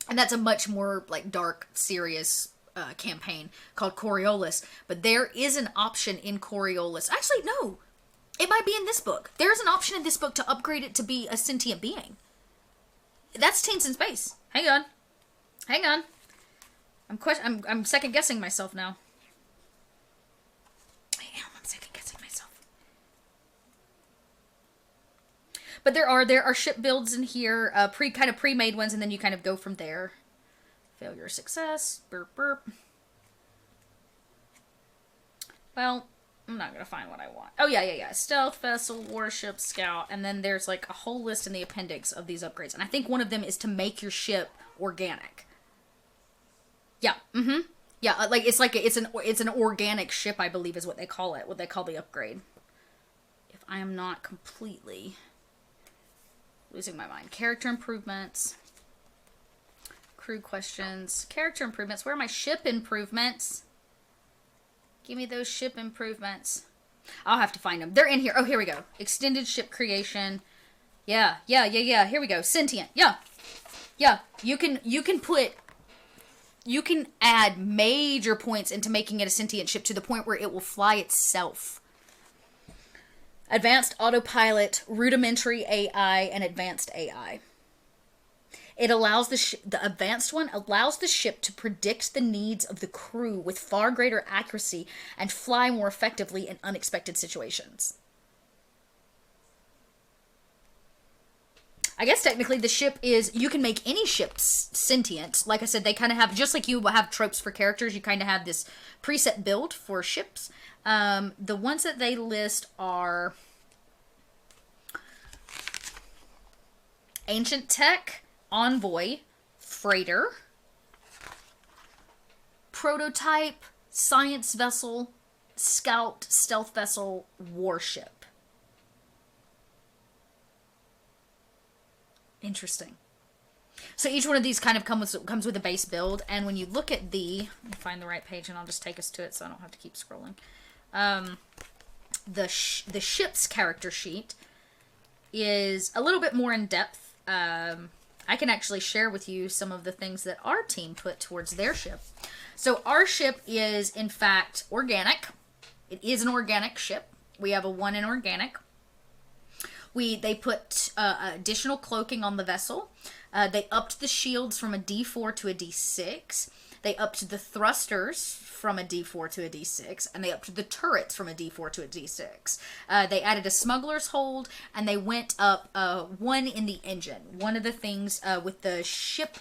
and that's a much more like dark, serious campaign called Coriolis. But there is an option in Coriolis. Actually, no. It might be in this book. There's an option in this book to upgrade it to be a sentient being. That's Teens in Space. Hang on. I'm second guessing myself now. I'm second guessing myself. But there are ship builds in here, pre-made ones, and then you kind of go from there. Failure, success, burp, burp. Well, I'm not going to find what I want. Oh, yeah. Stealth, vessel, warship, scout, and then there's like a whole list in the appendix of these upgrades. And I think one of them is to make your ship organic. Yeah, Yeah, it's an organic ship, I believe is what they call it, what they call the upgrade. If I am not completely losing my mind. Character improvements. Crew questions. Character improvements. Where are my ship improvements? Give me those ship improvements. I'll have to find them. They're in here. Oh, here we go. Extended ship creation. Yeah. Here we go. Sentient. Yeah. You can add major points into making it a sentient ship to the point where it will fly itself. Advanced autopilot, rudimentary AI, and advanced AI. It allows the advanced one allows the ship to predict the needs of the crew with far greater accuracy and fly more effectively in unexpected situations. I guess technically the ship you can make any ship sentient. Like I said, they kind of have, just like you have tropes for characters, you kind of have this preset build for ships. The ones that they list are Ancient Tech, Envoy, Freighter, Prototype, Science Vessel, Scout, Stealth Vessel, Warship. Interesting. So each one of these kind of comes with a base build, and when you look at let me find the right page and I'll just take us to it so I don't have to keep scrolling. The ship's character sheet is a little bit more in depth. I can actually share with you some of the things that our team put towards their ship. So our ship is, in fact, organic. It is an organic ship. We have a 1 in organic. They put additional cloaking on the vessel. They upped the shields from a D4 to a D6. They upped the thrusters from a D4 to a D6, and they upped the turrets from a D4 to a D6. They added a smuggler's hold, and they went up one in the engine. One of the things with the ship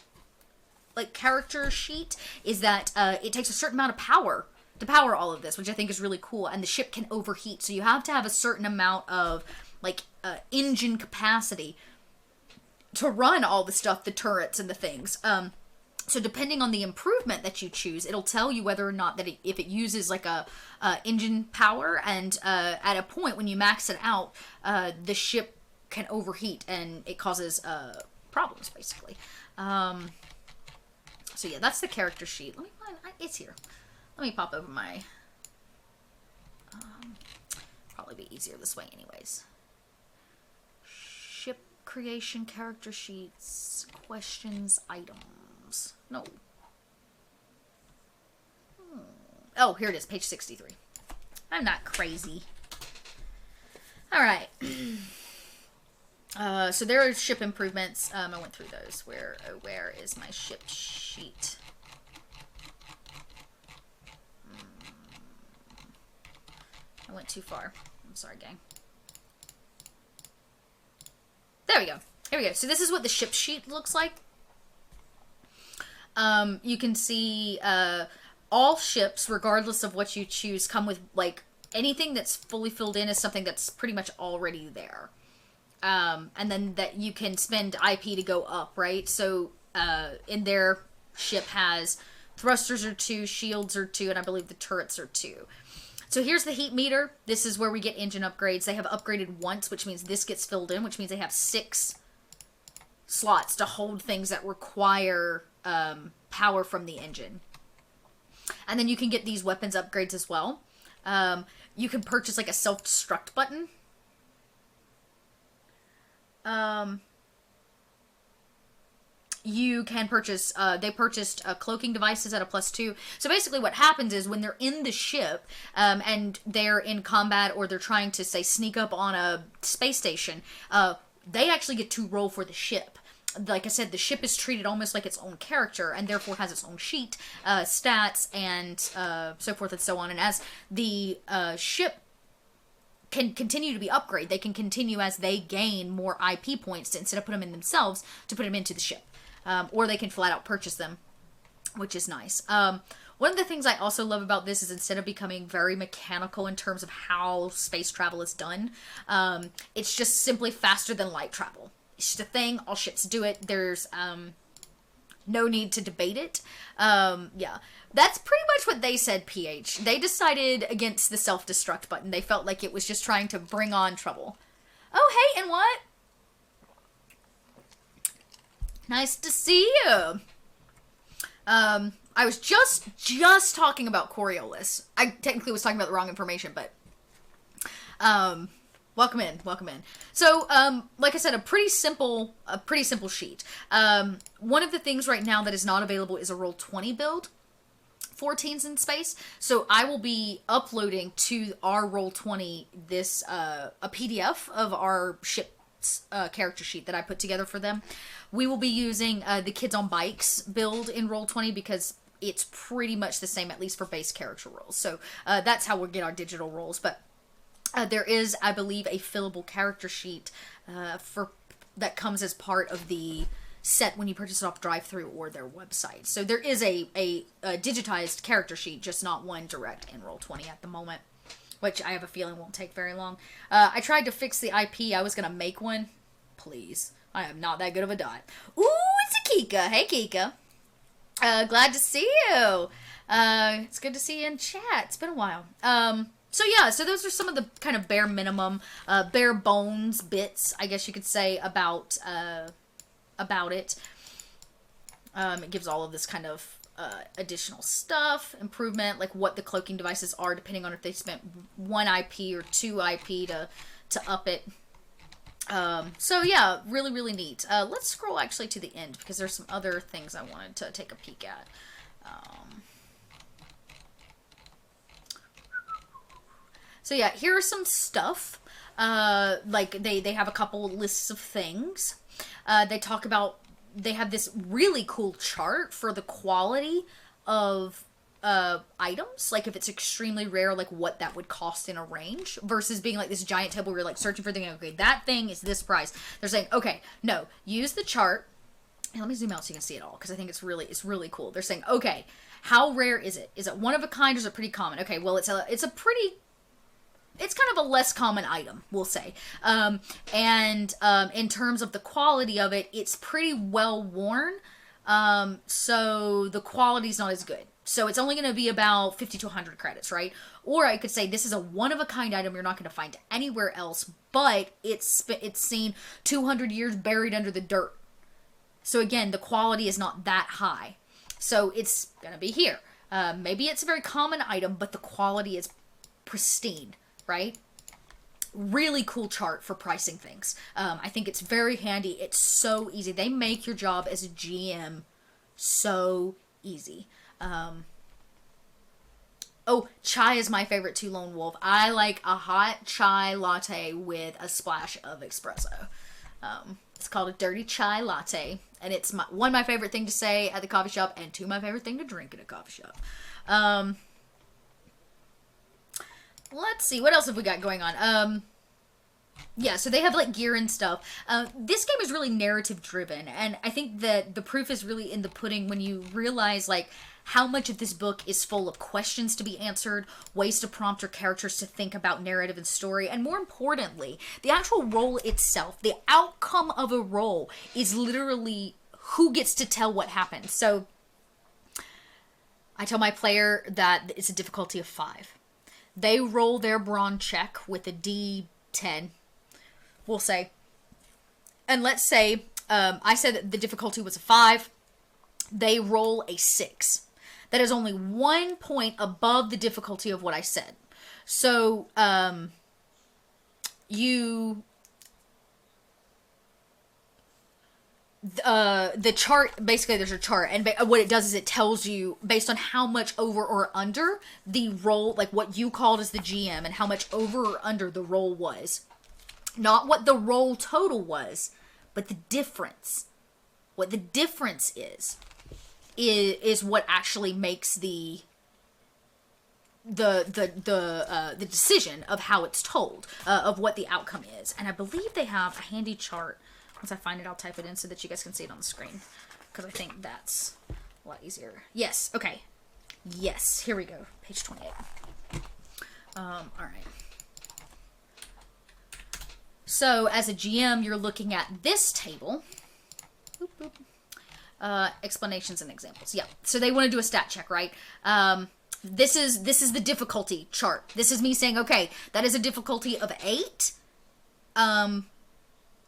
character sheet is that it takes a certain amount of power to power all of this, which I think is really cool, and the ship can overheat, so you have to have a certain amount of engine capacity to run all the stuff, the turrets and the things. So depending on the improvement that you choose, it'll tell you whether or not that if it uses a engine power, and at a point when you max it out, the ship can overheat and it causes problems, basically. So yeah, that's the character sheet. Let me find, it's here. Let me pop over my, probably be easier this way anyways. Ship creation, character sheets, questions, items. No. Oh, here it is, page 63. I'm not crazy. Alright. So there are ship improvements. I went through those. Where is my ship sheet? I went too far. I'm sorry, gang. There we go. Here we go. So this is what the ship sheet looks like. You can see all ships, regardless of what you choose, come with anything that's fully filled in is something that's pretty much already there. And then that you can spend IP to go up, right? So in their ship has thrusters are 2, shields are 2, and I believe the turrets are 2. So here's the heat meter. This is where we get engine upgrades. They have upgraded once, which means this gets filled in, which means they have 6 slots to hold things that require power from the engine. And then you can get these weapons upgrades as well. You can purchase a self-destruct button. You can purchase, they purchased cloaking devices at a +2. So basically what happens is when they're in the ship, and they're in combat, or they're trying to, say, sneak up on a space station, they actually get to roll for the ship. Like I said, the ship is treated almost like its own character, and therefore has its own sheet, stats, and so forth and so on. And as the ship can continue to be upgraded, they can continue as they gain more IP points instead of put them in themselves to put them into the ship. Or they can flat out purchase them, which is nice. One of the things I also love about this is instead of becoming very mechanical in terms of how space travel is done, it's just simply faster than light travel. It's just a thing. All ships do it. There's no need to debate it. Yeah. That's pretty much what they said, PH. They decided against the self-destruct button. They felt like it was just trying to bring on trouble. Oh, hey, and what? Nice to see you. I was just talking about Coriolis. I technically was talking about the wrong information, but welcome in. So, like I said, a pretty simple sheet. One of the things right now that is not available is a Roll20 build for Teens in Space. So I will be uploading to our Roll20 this a PDF of our ship character sheet that I put together for them. We will be using the Kids on Bikes build in Roll20 because it's pretty much the same, at least for base character rolls. So that's how we'll get our digital rolls. But there is, I believe, a fillable character sheet that comes as part of the set when you purchase it off drive-thru or their website. So there is a digitized character sheet, just not one direct in Roll20 at the moment, which I have a feeling won't take very long. I tried to fix the IP. I was going to make one. Please. I am not that good of a dot. Ooh, it's a Kika. Hey, Kika. Glad to see you. It's good to see you in chat. It's been a while. So yeah, so those are some of the kind of bare minimum, bare bones bits, I guess you could say, about it. It gives all of this kind of additional stuff, improvement, like what the cloaking devices are, depending on if they spent 1 IP or 2 IP to up it. So yeah, really, really neat. Let's scroll actually to the end because there's some other things I wanted to take a peek at. So yeah, here are some stuff. Like they have a couple lists of things. They talk about, they have this really cool chart for the quality of items, like if it's extremely rare, like what that would cost in a range, versus being like this giant table where you're like searching for the thing. Okay, that thing is this price. They're saying, okay, no, use the chart. And let me zoom out so you can see it all, because I think it's really cool. They're saying, okay, how rare is it? Is it one of a kind, or is it pretty common? Okay, well, it's kind of a less common item, we'll say. In terms of the quality of it, it's pretty well worn. So the quality's not as good. So it's only going to be about 50 to 100 credits, right? Or I could say this is a one-of-a-kind item you're not going to find anywhere else, but it's seen 200 years buried under the dirt. So again, the quality is not that high. So it's going to be here. Maybe it's a very common item, but the quality is pristine, right? Really cool chart for pricing things. I think it's very handy. It's so easy. They make your job as a GM so easy. Oh, chai is my favorite too, Lone Wolf. I like a hot chai latte with a splash of espresso. It's called a dirty chai latte, and it's one, my favorite thing to say at the coffee shop, and two, my favorite thing to drink at a coffee shop. Let's see, what else have we got going on? Yeah, so they have like gear and stuff. This game is really narrative driven, and I think that the proof is really in the pudding when you realize like how much of this book is full of questions to be answered, ways to prompt your characters to think about narrative and story, and more importantly, the actual role itself, the outcome of a role is literally who gets to tell what happens. So I tell my player that it's a difficulty of 5. They roll their brawn check with a D10, we'll say. And let's say I said that the difficulty was a 5. They roll a 6. That is only 1 point above the difficulty of what I said. So the chart, basically there's a chart, and what it does is it tells you based on how much over or under the roll, like what you called as the GM, and how much over or under the roll was. Not what the roll total was, but the difference. What the difference is what actually makes the decision of how it's told, of what the outcome is. And I believe they have a handy chart. Once I find it, I'll type it in so that you guys can see it on the screen, because I think that's a lot easier. Yes, okay. Yes, here we go. Page 28. All right. So as a GM, you're looking at this table. Boop, boop. Explanations and examples. Yeah. So they want to do a stat check, right? This is the difficulty chart. This is me saying, okay, that is a difficulty of 8.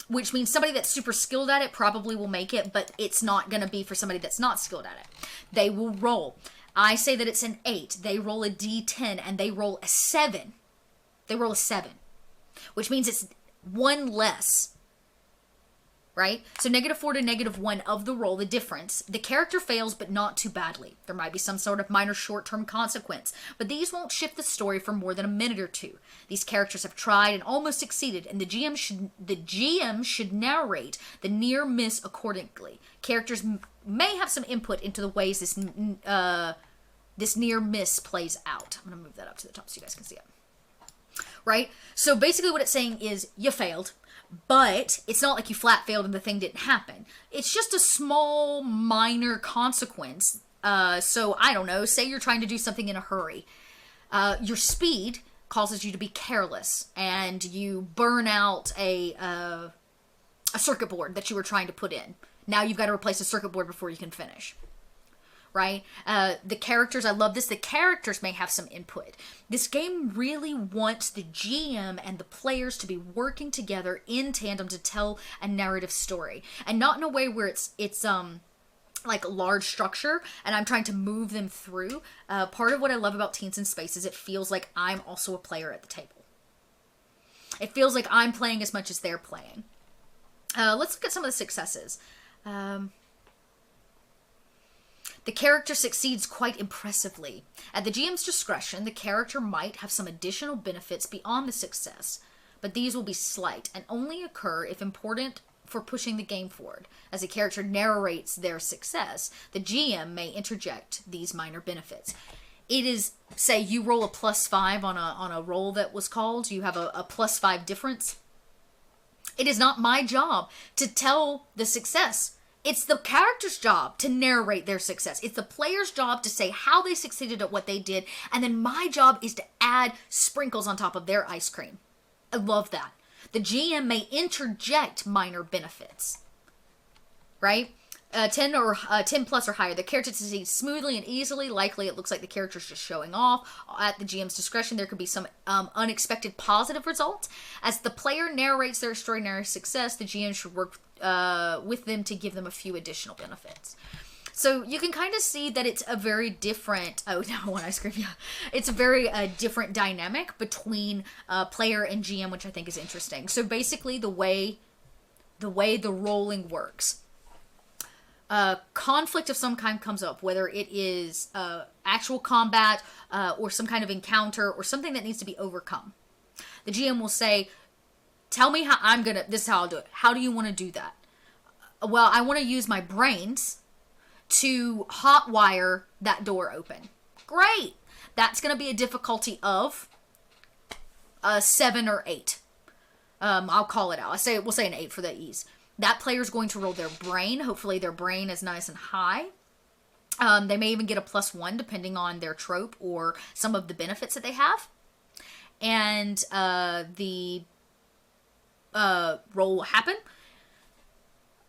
Which means somebody that's super skilled at it probably will make it, but it's not going to be for somebody that's not skilled at it. They will roll. I say that it's an 8. They roll a D10 and they roll a 7. They roll a 7, which means it's 1 less. Right? So -4 to -1 of the roll, the difference. The character fails, but not too badly. There might be some sort of minor short-term consequence, but these won't shift the story for more than a minute or two. These characters have tried and almost succeeded, and the GM should narrate the near miss accordingly. Characters may have some input into the ways this near miss plays out. I'm gonna move that up to the top so you guys can see it. Right? So basically what it's saying is you failed. But it's not like you flat failed and the thing didn't happen. It's just a small, minor consequence. So, I don't know, say you're trying to do something in a hurry. Your speed causes you to be careless, and you burn out a circuit board that you were trying to put in. Now you've got to replace a circuit board before you can finish. Right? The characters, I love this, the characters may have some input. This game really wants the GM and the players to be working together in tandem to tell a narrative story. And not in a way where it's like large structure, and I'm trying to move them through. Part of what I love about Teens in Space is it feels like I'm also a player at the table. It feels like I'm playing as much as they're playing. Let's look at some of the successes. The character succeeds quite impressively. At the GM's discretion, the character might have some additional benefits beyond the success, but these will be slight and only occur if important for pushing the game forward. As a character narrates their success, the GM may interject these minor benefits. It is, say you roll a +5 on a roll that was called, you have a +5 difference. It is not my job to tell the success. It's the character's job to narrate their success. It's the player's job to say how they succeeded at what they did, and then my job is to add sprinkles on top of their ice cream. I love that. The GM may interject minor benefits, right? 10 plus or higher. The character succeeds smoothly and easily. Likely it looks like the character's just showing off. At the GM's discretion, there could be some unexpected positive results. As the player narrates their extraordinary success, the GM should work with them to give them a few additional benefits. So you can kind of see that it's a very different, oh, no, one ice cream, yeah. It's a very different dynamic between player and GM, which I think is interesting. So basically the way the rolling works, conflict of some kind comes up, whether it is actual combat or some kind of encounter or something that needs to be overcome. The GM will say, tell me how this is how I'll do it. How do you want to do that? Well, I want to use my brains to hotwire that door open. Great. That's going to be a difficulty of 7 or 8. I'll call it out. We'll say an 8 for the ease. That player's going to roll their brain. Hopefully their brain is nice and high. They may even get a +1 depending on their trope or some of the benefits that they have. And the roll will happen.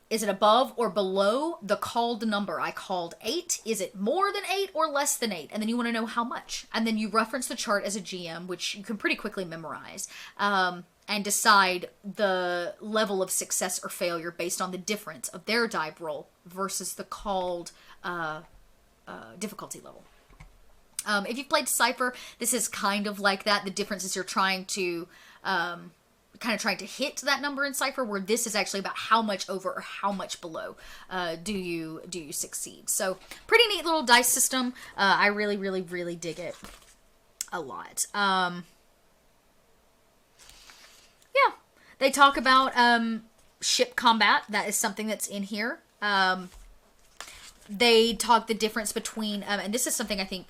Is it above or below the called number? I called 8. Is it more than 8 or less than 8? And then you want to know how much. And then you reference the chart as a GM, which you can pretty quickly memorize, and decide the level of success or failure based on the difference of their die roll versus the called difficulty level. If you've played Cypher, this is kind of like that. The difference is you're trying to hit that number in Cypher, where this is actually about how much over or how much below do you succeed. So pretty neat little dice system. I really, really, really dig it a lot. Yeah, they talk about ship combat. That is something that's in here. They talk the difference between, and this is something I think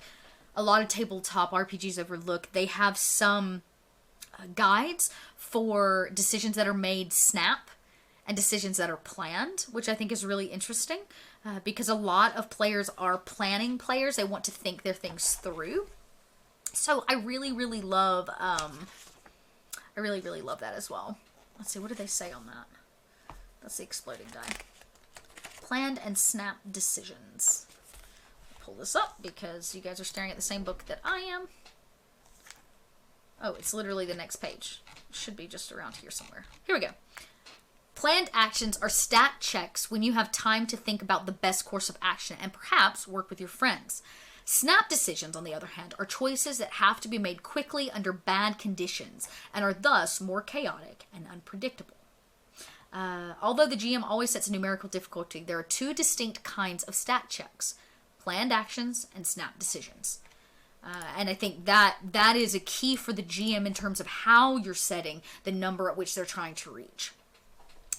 a lot of tabletop RPGs overlook. They have some guides for decisions that are made snap and decisions that are planned, which I think is really interesting because a lot of players are planning players. They want to think their things through. So I really, really love that as well. Let's see, what do they say on that? That's the exploding die. Planned and snap decisions. I'll pull this up because you guys are staring at the same book that I am. Oh, it's literally the next page. Should be just around here somewhere. Here we go. Planned actions are stat checks when you have time to think about the best course of action and perhaps work with your friends. Snap decisions, on the other hand, are choices that have to be made quickly under bad conditions and are thus more chaotic and unpredictable. Although the GM always sets a numerical difficulty, there are two distinct kinds of stat checks: planned actions and snap decisions. And I think that is a key for the GM in terms of how you're setting the number at which they're trying to reach.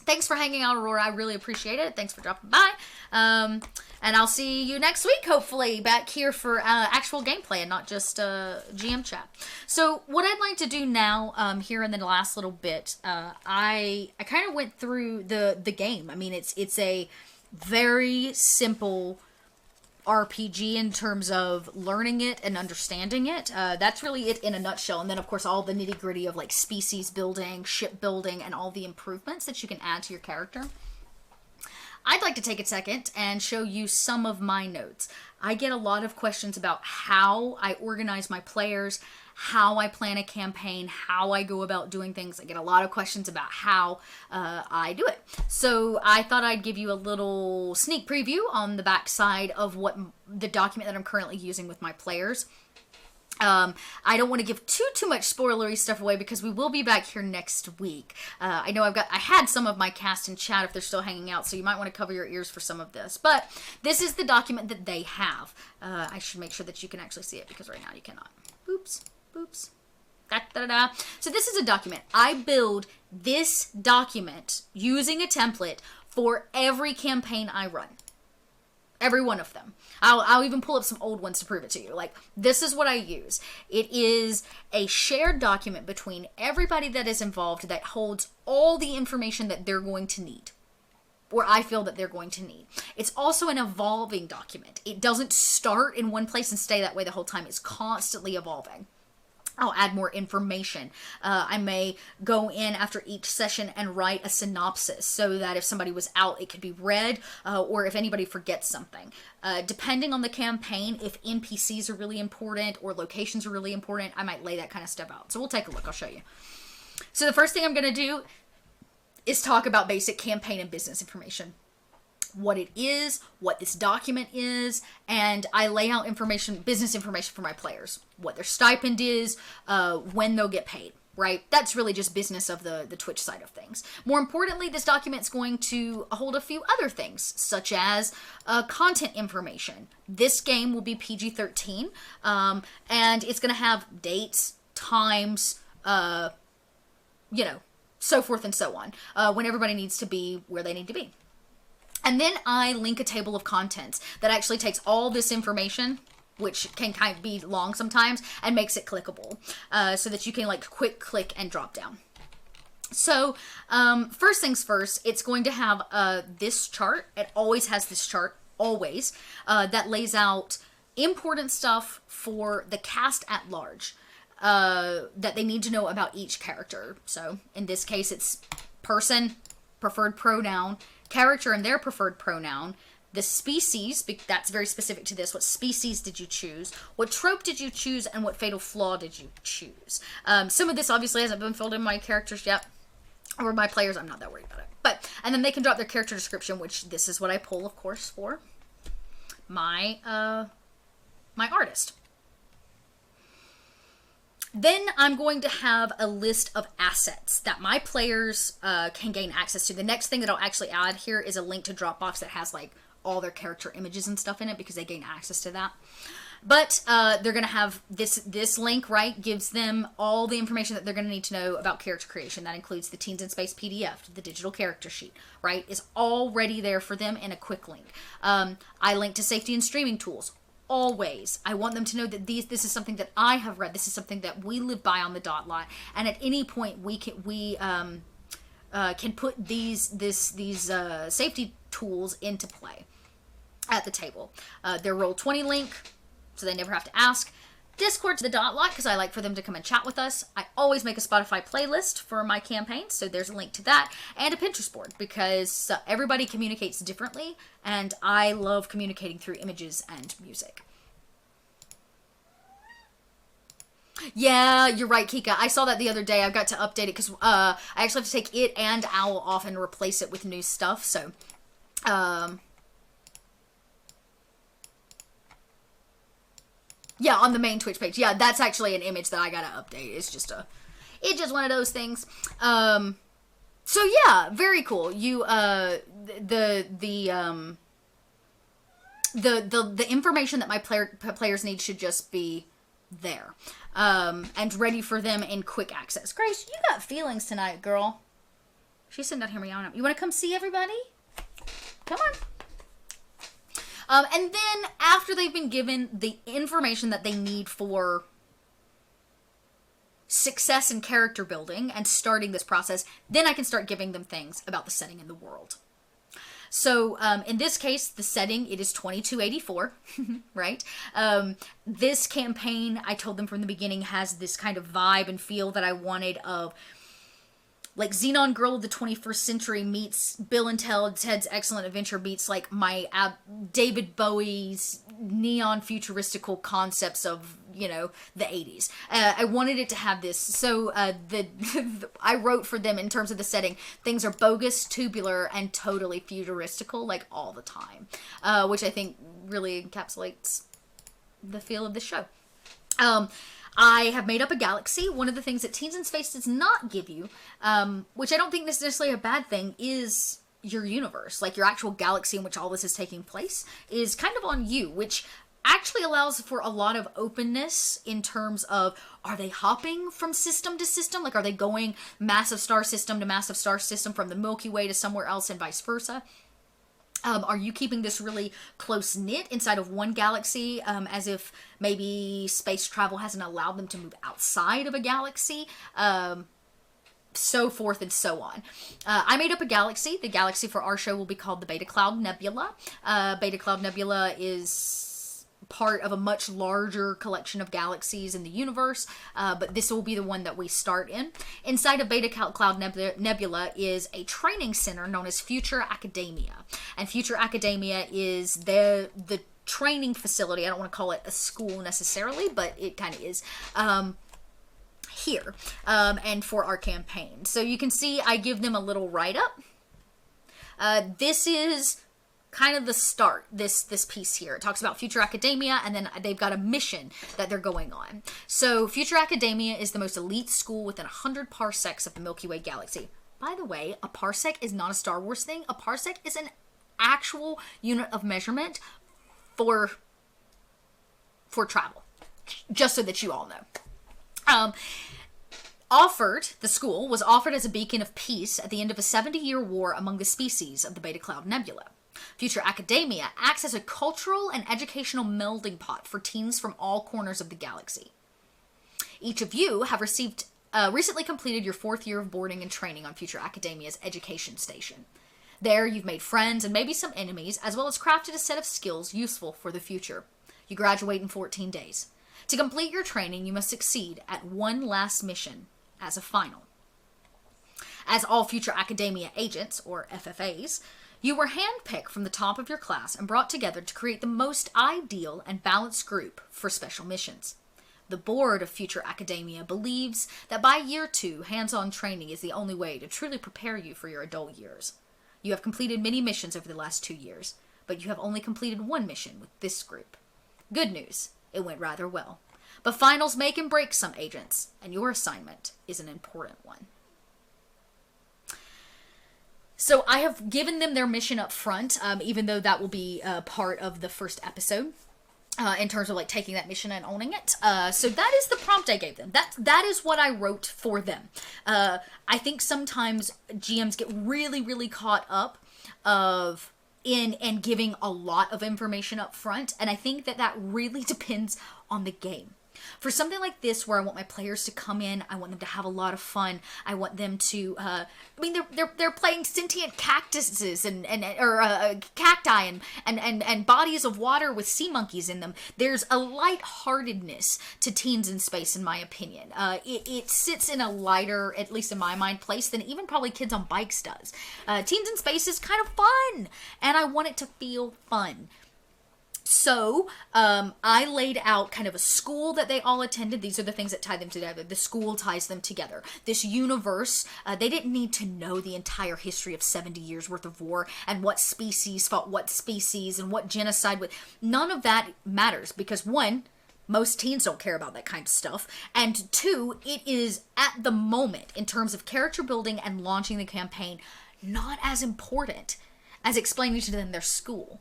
Thanks for hanging out, Aurora. I really appreciate it. Thanks for dropping by. And I'll see you next week, hopefully, back here for actual gameplay and not just GM chat. So what I'd like to do now, here in the last little bit, I kind of went through the game. I mean, it's a very simple RPG in terms of learning it and understanding it. That's really it in a nutshell. And then, of course, all the nitty gritty of like species building, ship building, and all the improvements that you can add to your character. I'd like to take a second and show you some of my notes. I get a lot of questions about how I organize my players, how I plan a campaign, how I go about doing things. I get a lot of questions about how I do it. So I thought I'd give you a little sneak preview on the back side of what the document that I'm currently using with my players. I don't want to give too much spoilery stuff away because we will be back here next week. I know I had some of my cast in chat if they're still hanging out, so you might want to cover your ears for some of this. But this is the document that they have. I should make sure that you can actually see it because right now you cannot. Oops. Oops. Da, da, da, da. So this is a document. I build this document using a template for every campaign I run. Every one of them. I'll even pull up some old ones to prove it to you. Like, this is what I use. It is a shared document between everybody that is involved that holds all the information that they're going to need, or I feel that they're going to need. It's also an evolving document. It doesn't start in one place and stay that way the whole time. It's constantly evolving. I'll add more information. I may go in after each session and write a synopsis so that if somebody was out, it could be read, or if anybody forgets something. Depending on the campaign, if NPCs are really important or locations are really important, I might lay that kind of stuff out. So we'll take a look. I'll show you. So the first thing I'm going to do is talk about basic campaign and business information. What it is, what this document is, and I lay out information, business information for my players. What their stipend is, when they'll get paid, right? That's really just business of the Twitch side of things. More importantly, this document's going to hold a few other things, such as content information. This game will be PG-13, and it's going to have dates, times, you know, so forth and so on, when everybody needs to be where they need to be. And then I link a table of contents that actually takes all this information, which can kind of be long sometimes, and makes it clickable, so that you can like quick click and drop down. So first things first, it's going to have this chart. It always has this chart, always, that lays out important stuff for the cast at large that they need to know about each character. So in this case, it's person, preferred pronoun, character and their preferred pronoun, the species, that's very specific to this. What species did you choose? What trope did you choose? And what fatal flaw did you choose? Some of this obviously hasn't been filled in my characters yet, or my players. I'm not that worried about it. And then they can drop their character description, which this is what I pull, of course, for my my artist. Then I'm going to have a list of assets that my players can gain access to. The next thing that I'll actually add here is a link to Dropbox that has like all their character images and stuff in it, because they gain access to that. But they're going to have this link, right, gives them all the information that they're going to need to know about character creation. That includes the Teens in Space PDF, the digital character sheet, right, is already there for them in a quick link. I link to safety and streaming tools. Always. I want them to know that this is something that I have read. This is something that we live by on the dot lot. And at any point we can put these safety tools into play at the table. Their Roll20 link, so they never have to ask. Discord to the dot lot, because I like for them to come and chat with us. I always make a Spotify playlist for my campaigns, so there's a link to that, and a Pinterest board, because everybody communicates differently, and I love communicating through images and music. Yeah, you're right, Kika. I saw that the other day. I've got to update it, because I actually have to take it and Owl off and replace it with new stuff, so yeah, on the main Twitch page. Yeah, that's actually an image that I gotta update. It's just one of those things. So yeah, very cool. You the information that my players need should just be there, and ready for them in quick access. Grace, you got feelings tonight, girl. She's sitting down here meowing. You want to come see everybody? Come on. And then after they've been given the information that they need for success in character building and starting this process, then I can start giving them things about the setting and the world. So in this case, the setting, it is 2284, right? This campaign, I told them from the beginning, has this kind of vibe and feel that I wanted of like Xenon Girl of the 21st Century meets Bill and Ted's Excellent Adventure meets like my David Bowie's neon futuristical concepts of, you know, the 80s. I wanted it to have this. So I wrote for them in terms of the setting, things are bogus, tubular, and totally futuristical, like all the time, which I think really encapsulates the feel of the show. I have made up a galaxy. One of the things that Teens in Space does not give you, which I don't think is necessarily a bad thing, is your universe. Like your actual galaxy in which all this is taking place is kind of on you, which actually allows for a lot of openness in terms of, are they hopping from system to system? Like, are they going massive star system to massive star system from the Milky Way to somewhere else and vice versa? Are you keeping this really close knit inside of one galaxy, as if maybe space travel hasn't allowed them to move outside of a galaxy? So forth and so on. I made up a galaxy. The galaxy for our show will be called the Beta Cloud Nebula. Beta Cloud Nebula is part of a much larger collection of galaxies in the universe, but this will be the one that we start in. Inside of Beta Cloud Nebula is a training center known as Future Academia, and Future Academia is the training facility. I don't want to call it a school necessarily, but it kind of is here, and for our campaign. So you can see I give them a little write-up. This is kind of the start, this piece here. It talks about Future Academia, and then they've got a mission that they're going on. So Future Academia is the most elite school within 100 parsecs of the Milky Way galaxy. By the way, a parsec is not a Star Wars thing. A parsec is an actual unit of measurement for travel, just so that you all know. The school was offered as a beacon of peace at the end of a 70-year war among the species of the Beta Cloud Nebula. Future Academia acts as a cultural and educational melding pot for teens from all corners of the galaxy. Each of you have recently completed your 4th year of boarding and training on Future Academia's education station. There, you've made friends and maybe some enemies, as well as crafted a set of skills useful for the future. You graduate in 14 days. To complete your training, you must succeed at one last mission as a final. As all Future Academia agents, or FFAs, you were handpicked from the top of your class and brought together to create the most ideal and balanced group for special missions. The board of Future Academia believes that by year 2, hands-on training is the only way to truly prepare you for your adult years. You have completed many missions over the last 2 years, but you have only completed one mission with this group. Good news, it went rather well. But finals make and break some agents, and your assignment is an important one. So I have given them their mission up front, even though that will be part of the first episode, in terms of like taking that mission and owning it. So that is the prompt I gave them. That is what I wrote for them. I think sometimes GMs get really, really caught up in giving a lot of information up front, and I think that really depends on the game. For something like this, where I want my players to come in, I want them to have a lot of fun. I want them to, they're playing sentient cactuses or cacti and bodies of water with sea monkeys in them. There's a lightheartedness to Teens in Space, in my opinion. It sits in a lighter, at least in my mind, place than even probably Kids on Bikes does. Teens in Space is kind of fun, and I want it to feel fun. So, I laid out kind of a school that they all attended. These are the things that tie them together. The school ties them together. This universe, they didn't need to know the entire history of 70 years worth of war and what species fought what species and what genocide. None of that matters because, one, most teens don't care about that kind of stuff. And two, it is at the moment, in terms of character building and launching the campaign, not as important as explaining to them their school.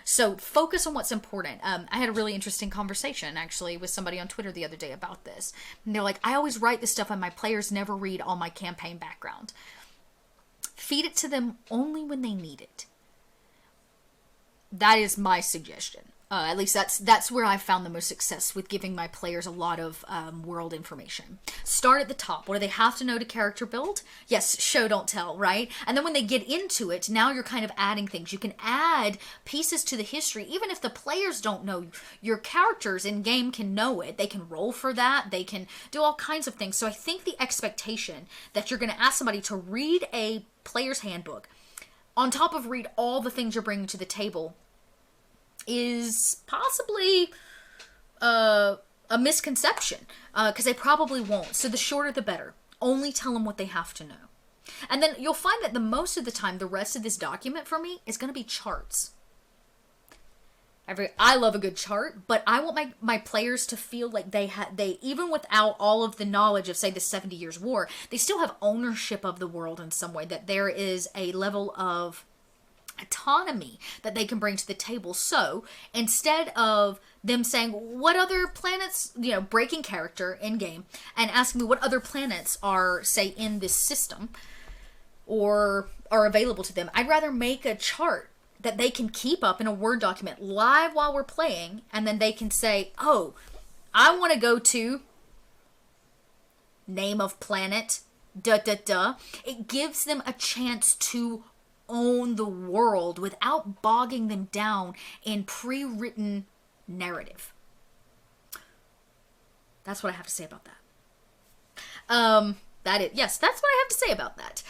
So focus on what's important. I had a really interesting conversation, actually, with somebody on Twitter the other day about this. And they're like, I always write this stuff and my players never read all my campaign background. Feed it to them only when they need it. That is my suggestion. At least that's where I've found the most success with giving my players a lot of world information. Start at the top. What do they have to know to character build? Yes, show, don't tell, right? And then when they get into it, now you're kind of adding things. You can add pieces to the history. Even if the players don't know, your characters in-game can know it. They can roll for that. They can do all kinds of things. So I think the expectation that you're going to ask somebody to read a player's handbook, on top of read all the things you're bringing to the table, is possibly a misconception, because they probably won't. So the shorter the better. Only tell them what they have to know. And then you'll find that the most of the time, the rest of this document for me is going to be charts. I love a good chart, but I want my players to feel like they even without all of the knowledge of, say, the 70 Years' War, they still have ownership of the world in some way, that there is a level of autonomy that they can bring to the table. So instead of them saying what other planets, breaking character in game and asking me what other planets are, say, in this system or are available to them, I'd rather make a chart that they can keep up in a Word document live while we're playing, and then they can say, oh, I want to go to name of planet, It gives them a chance to own the world without bogging them down in pre-written narrative. That's what I have to say about that. Yes, that's what I have to say about that.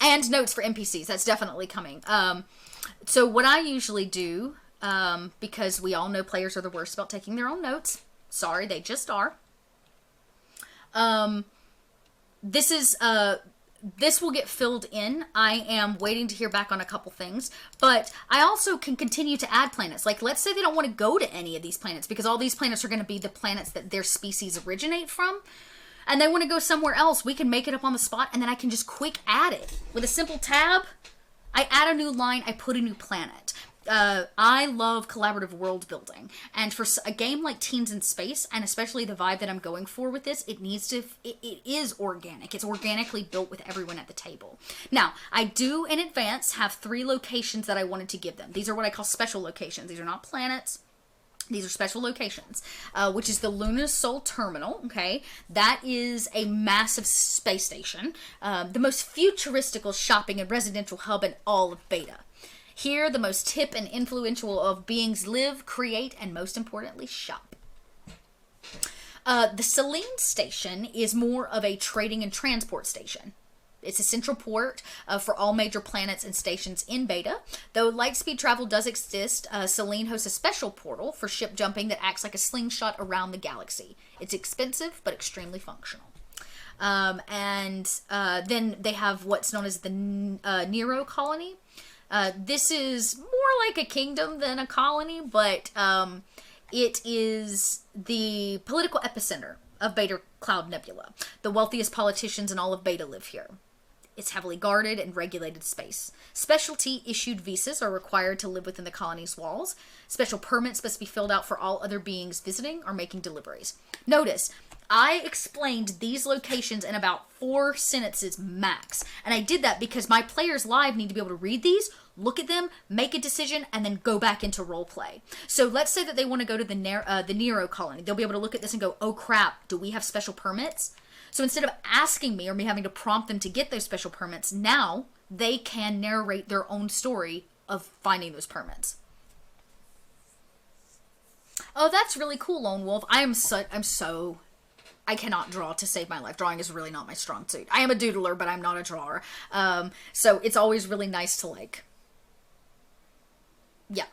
And notes for NPCs, that's definitely coming. So what I usually do, because we all know players are the worst about taking their own notes. Sorry, they just are. This will get filled in. I am waiting to hear back on a couple things, but I also can continue to add planets. Like, let's say they don't want to go to any of these planets because all these planets are going to be the planets that their species originate from, and they want to go somewhere else. We can make it up on the spot, and then I can just quick add it. With a simple tab, I add a new line, I put a new planet. I love collaborative world building, and for a game like Teens in Space, and especially the vibe that I'm going for with this, it is organic. It's organically built with everyone at the table. Now, I do in advance have 3 locations that I wanted to give them. These are what I call special locations. These are not planets. These are special locations, which is the Luna Sol Terminal, okay? That is a massive space station, the most futuristical shopping and residential hub in all of Beta. Here, the most hip and influential of beings live, create, and most importantly, shop. The Selene Station is more of a trading and transport station. It's a central port for all major planets and stations in Beta. Though lightspeed travel does exist, Selene hosts a special portal for ship jumping that acts like a slingshot around the galaxy. It's expensive, but extremely functional. Then they have what's known as the Nero Colony. This is more like a kingdom than a colony, but it is the political epicenter of Beta Cloud Nebula. The wealthiest politicians in all of Beta live here. It's heavily guarded and regulated space. Specialty issued visas are required to live within the colony's walls. Special permits must be filled out for all other beings visiting or making deliveries. Notice, I explained these locations in about 4 sentences max. And I did that because my players live need to be able to read these, look at them, make a decision, and then go back into roleplay. So let's say that they want to go to the Nero Colony. They'll be able to look at this and go, oh crap, do we have special permits? So instead of asking me or me having to prompt them to get those special permits, now they can narrate their own story of finding those permits. Oh, that's really cool, Lone Wolf. I cannot draw to save my life. Drawing is really not my strong suit. I am a doodler, but I'm not a drawer. So it's always really nice to yeah.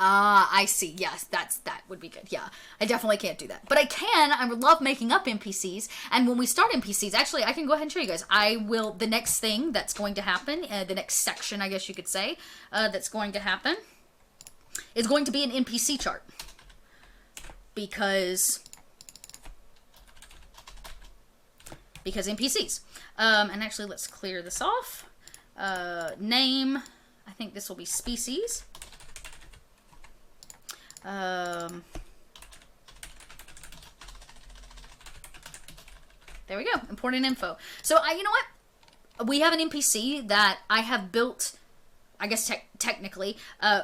I see. Yes, that would be good. Yeah, I definitely can't do that. But I would love making up NPCs. And when we start NPCs, actually, I can go ahead and show you guys. The next thing that's going to happen, the next section, I guess you could say, that's going to happen, is going to be an NPC chart. Because NPCs. And actually, let's clear this off. Name, I think this will be species. There we go. Important info. So, you know what? We have an NPC that I have built, I guess technically,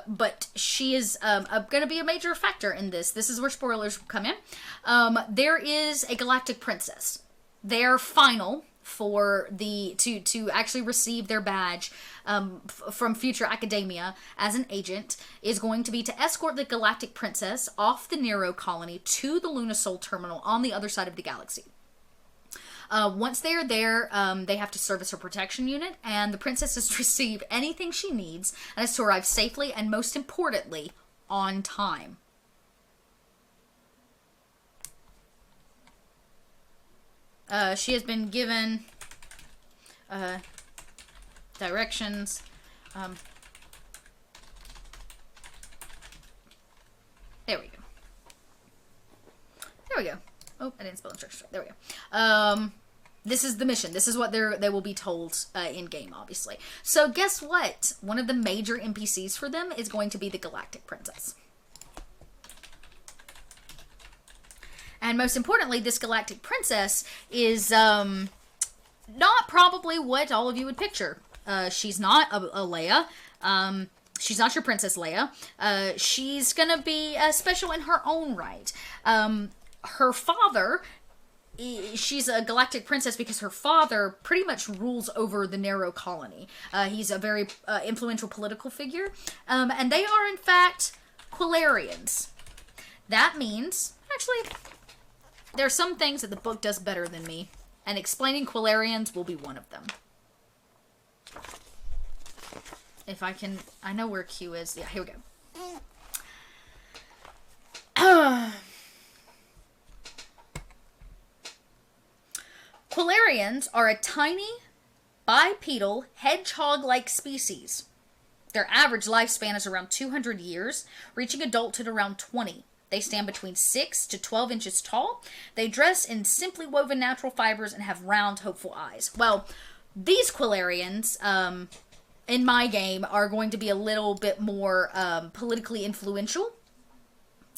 but she is going to be a major factor in this. This is where spoilers come in. There is a galactic princess. Their final for to actually receive their badge from future academia as an agent is going to be to escort the galactic princess off the Nero colony to the Luna Sol terminal on the other side of the galaxy. Once they are there, they have to service her protection unit, and the princess is to receive anything she needs and is to arrive safely and, most importantly, on time. She has been given directions. There we go. There we go. Oh, I didn't spell instructions. There we go. This is the mission. This is what they will be told in game, obviously. So guess what? One of the major NPCs for them is going to be the Galactic Princess. And most importantly, this Galactic Princess is not probably what all of you would picture. She's not a Leia. She's not your Princess Leia. She's gonna be special in her own right. Her father, she's a galactic princess because her father pretty much rules over the Narrow Colony. He's a very influential political figure. And they are, in fact, Quilarians. That means, actually, there are some things that the book does better than me, and explaining Quilarians will be one of them. If I can, I know where Q is. Yeah, here we go. Quilarians are a tiny, bipedal, hedgehog-like species. Their average lifespan is around 200 years, reaching adulthood around 20. They stand between 6 to 12 inches tall. They dress in simply woven natural fibers and have round, hopeful eyes. Well, these Quilarians, in my game, are going to be a little bit more politically influential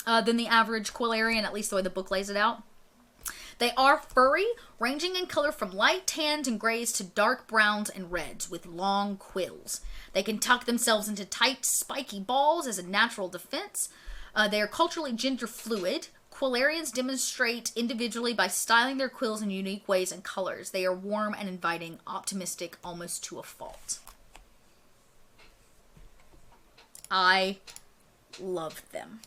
than the average Quilarian, at least the way the book lays it out. They are furry, ranging in color from light tans and grays to dark browns and reds, with long quills. They can tuck themselves into tight, spiky balls as a natural defense. They are culturally gender fluid. Quilarians demonstrate individually by styling their quills in unique ways and colors. They are warm and inviting, optimistic, almost to a fault. I love them.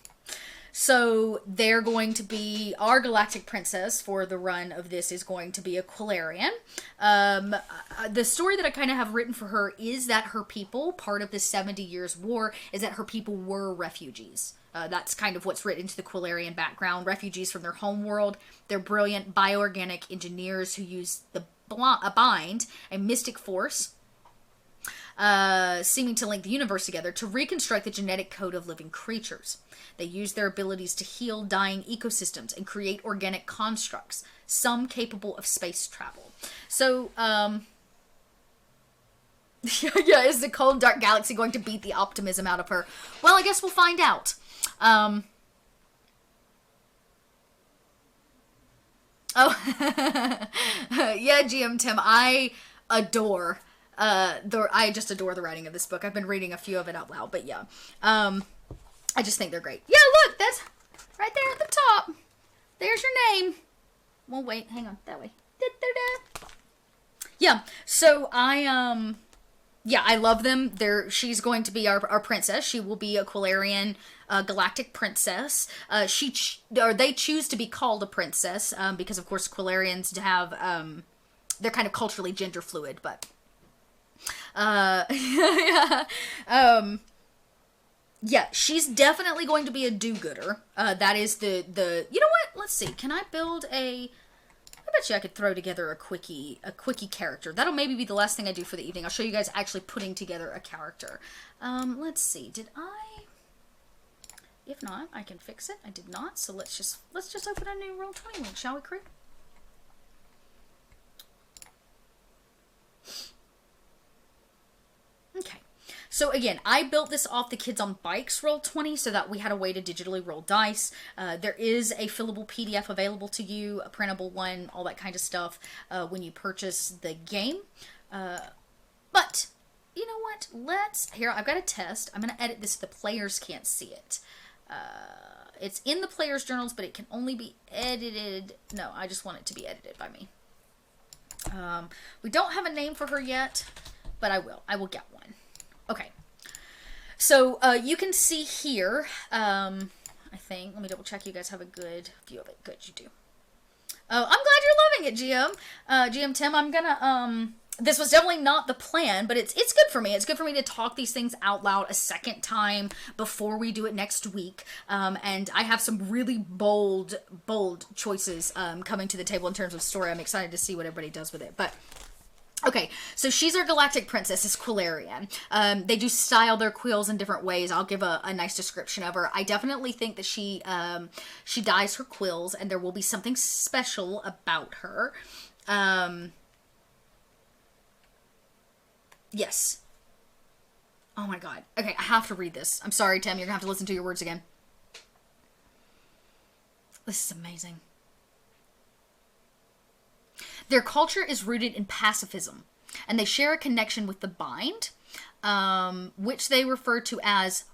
So they're going to be, our Galactic Princess for the run of this is going to be a Quilarian. The story that I kind of have written for her is that her people, part of the 70 Years' War, is that her people were refugees. That's kind of what's written into the Quilarian background. Refugees from their home world. They're brilliant bioorganic engineers who use the bind, a mystic force, seeming to link the universe together to reconstruct the genetic code of living creatures. They use their abilities to heal dying ecosystems and create organic constructs, some capable of space travel. So, yeah, is the cold, dark galaxy going to beat the optimism out of her? Well, I guess we'll find out. Oh. Yeah, GM Tim, I just adore the writing of this book. I've been reading a few of it out loud, but yeah. I just think they're great. Yeah, look, that's right there at the top. There's your name. Well, wait, hang on, that way. Da-da-da. Yeah, so I love them. She's going to be our princess. She will be a Quilarian galactic princess. They choose to be called a princess because, of course, Quilarians have, they're kind of culturally gender fluid, but yeah, she's definitely going to be a do-gooder. That is the, you know what? Let's see. Can I build I bet you I could throw together a quickie character. That'll maybe be the last thing I do for the evening. I'll show you guys actually putting together a character. Let's see. Did I? If not, I can fix it. I did not. So let's just open a new Roll20 link, shall we, crew? Okay. So again, I built this off the Kids on Bikes Roll20 so that we had a way to digitally roll dice. There is a fillable PDF available to you, a printable one, all that kind of stuff when you purchase the game. But, you know what? Here, I've got a test. I'm going to edit this so the players can't see it. It's in the players' journals, but it can only be edited. No, I just want it to be edited by me. We don't have a name for her yet, but I will. I will get one. Okay, so you can see here, I think, let me double check you guys have a good view of it. Good, you do. Oh, I'm glad you're loving it, GM. GM Tim, I'm gonna, this was definitely not the plan, but it's good for me. It's good for me to talk these things out loud a second time before we do it next week. And I have some really bold choices coming to the table in terms of story. I'm excited to see what everybody does with it, but... Okay, so she's our galactic princess, is Quilarian. They do style their quills in different ways. I'll give a nice description of her. I definitely think that she dyes her quills, and there will be something special about her. Yes. Oh my god. Okay, I have to read this. I'm sorry, Tim. You're gonna have to listen to your words again. This is amazing. Their culture is rooted in pacifism, and they share a connection with the Bind, which they refer to as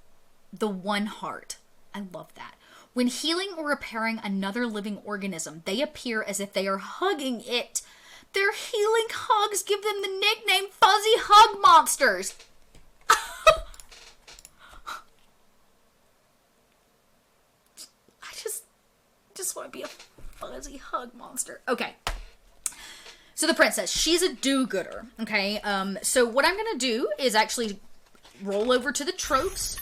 the One Heart. I love that. When healing or repairing another living organism, they appear as if they are hugging it. Their healing hugs give them the nickname Fuzzy Hug Monsters. I just want to be a fuzzy hug monster. Okay. So the princess, she's a do-gooder, okay? So what I'm going to do is actually roll over to the tropes.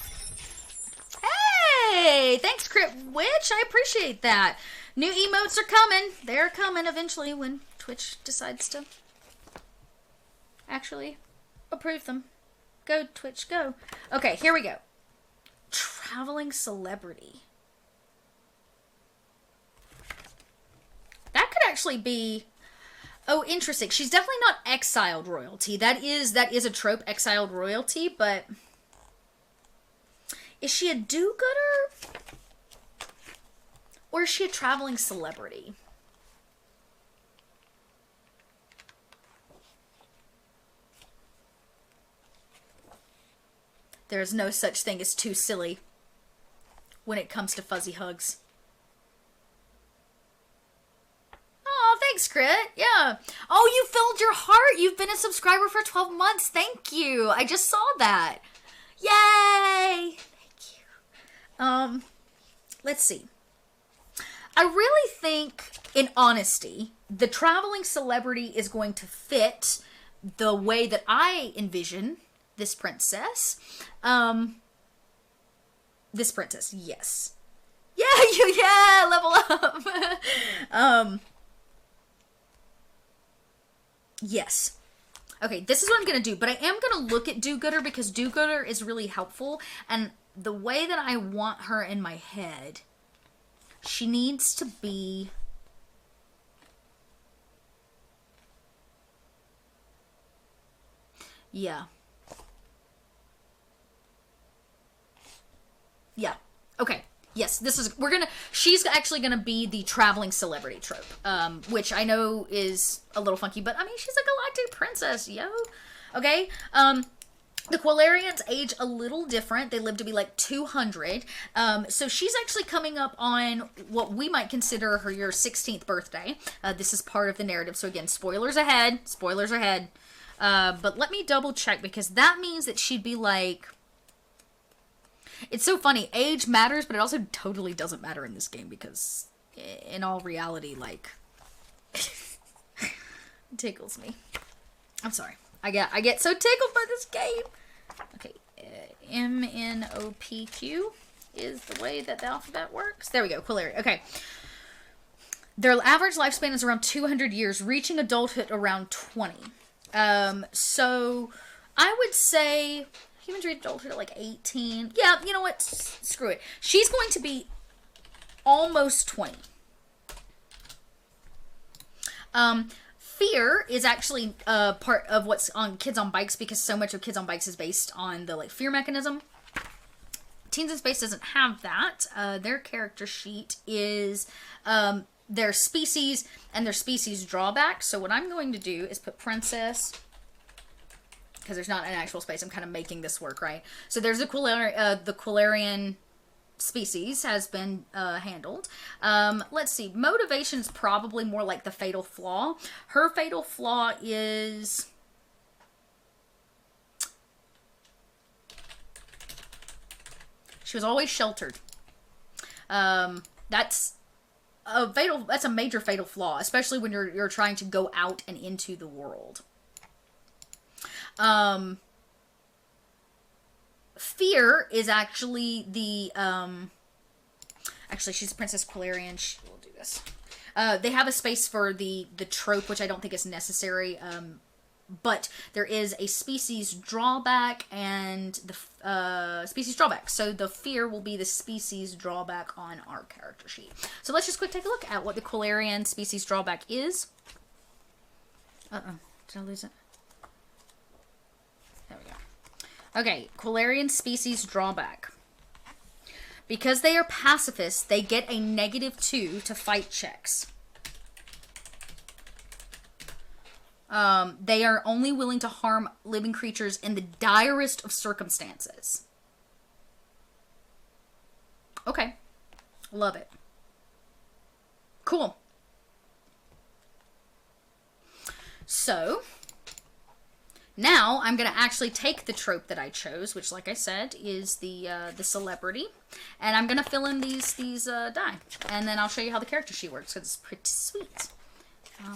Hey! Thanks, Crit Witch. I appreciate that. New emotes are coming. They're coming eventually when Twitch decides to actually approve them. Go, Twitch, go. Okay, here we go. Traveling celebrity. That could actually be... Oh, interesting. She's definitely not exiled royalty. That is a trope, exiled royalty, but... Is she a do-gooder? Or is she a traveling celebrity? There's no such thing as too silly when it comes to fuzzy hugs. Oh, thanks, Crit. Yeah. Oh, you filled your heart. You've been a subscriber for 12 months. Thank you. I just saw that. Yay. Thank you. Let's see. I really think, in honesty, the traveling celebrity is going to fit the way that I envision this princess. This princess, yes. Yeah, level up. Yes. Okay, this is what I'm going to do, but I am going to look at do-gooder because do-gooder is really helpful, and the way that I want her in my head, she needs to be... Yeah. Yeah. Okay. Yes, this is, she's actually gonna be the traveling celebrity trope, which I know is a little funky, but I mean, she's a galactic princess, yo. Okay, the Quilarians age a little different. They live to be like 200. So she's actually coming up on what we might consider your 16th birthday. This is part of the narrative. So again, spoilers ahead. But let me double check because that means that she'd be like... It's so funny. Age matters, but it also totally doesn't matter in this game because in all reality, like... it tickles me. I'm sorry. I get so tickled by this game. Okay, MNOPQ is the way that the alphabet works. There we go, Quilari. Okay. Their average lifespan is around 200 years, reaching adulthood around 20. So I would say humans reach adulthood at like 18. Yeah, you know what? Screw it. She's going to be almost 20. Fear is actually part of what's on Kids on Bikes because so much of Kids on Bikes is based on the like fear mechanism. Teens in Space doesn't have that. Their character sheet is their species and their species drawback. So what I'm going to do is put princess, because there's not an actual space. I'm kind of making this work, right? So there's the Quilarian species has been handled. Let's see. Motivation is probably more like the fatal flaw. Her fatal flaw is... she was always sheltered. That's a major fatal flaw, especially when you're trying to go out and into the world. Fear is actually the, actually she's Princess Quilarian. We'll do this. They have a space for the trope, which I don't think is necessary, but there is a species drawback and the species drawback. So the fear will be the species drawback on our character sheet. So let's just quick take a look at what the Quilarian species drawback is. Uh-oh. Did I lose it? There we go. Okay, Quilarian species drawback. Because they are pacifists, they get a -2 to fight checks. They are only willing to harm living creatures in the direst of circumstances. Okay. Love it. Cool. So, now I'm going to actually take the trope that I chose, which, like I said, is the celebrity, and I'm going to fill in these die, and then I'll show you how the character sheet works, because it's pretty sweet.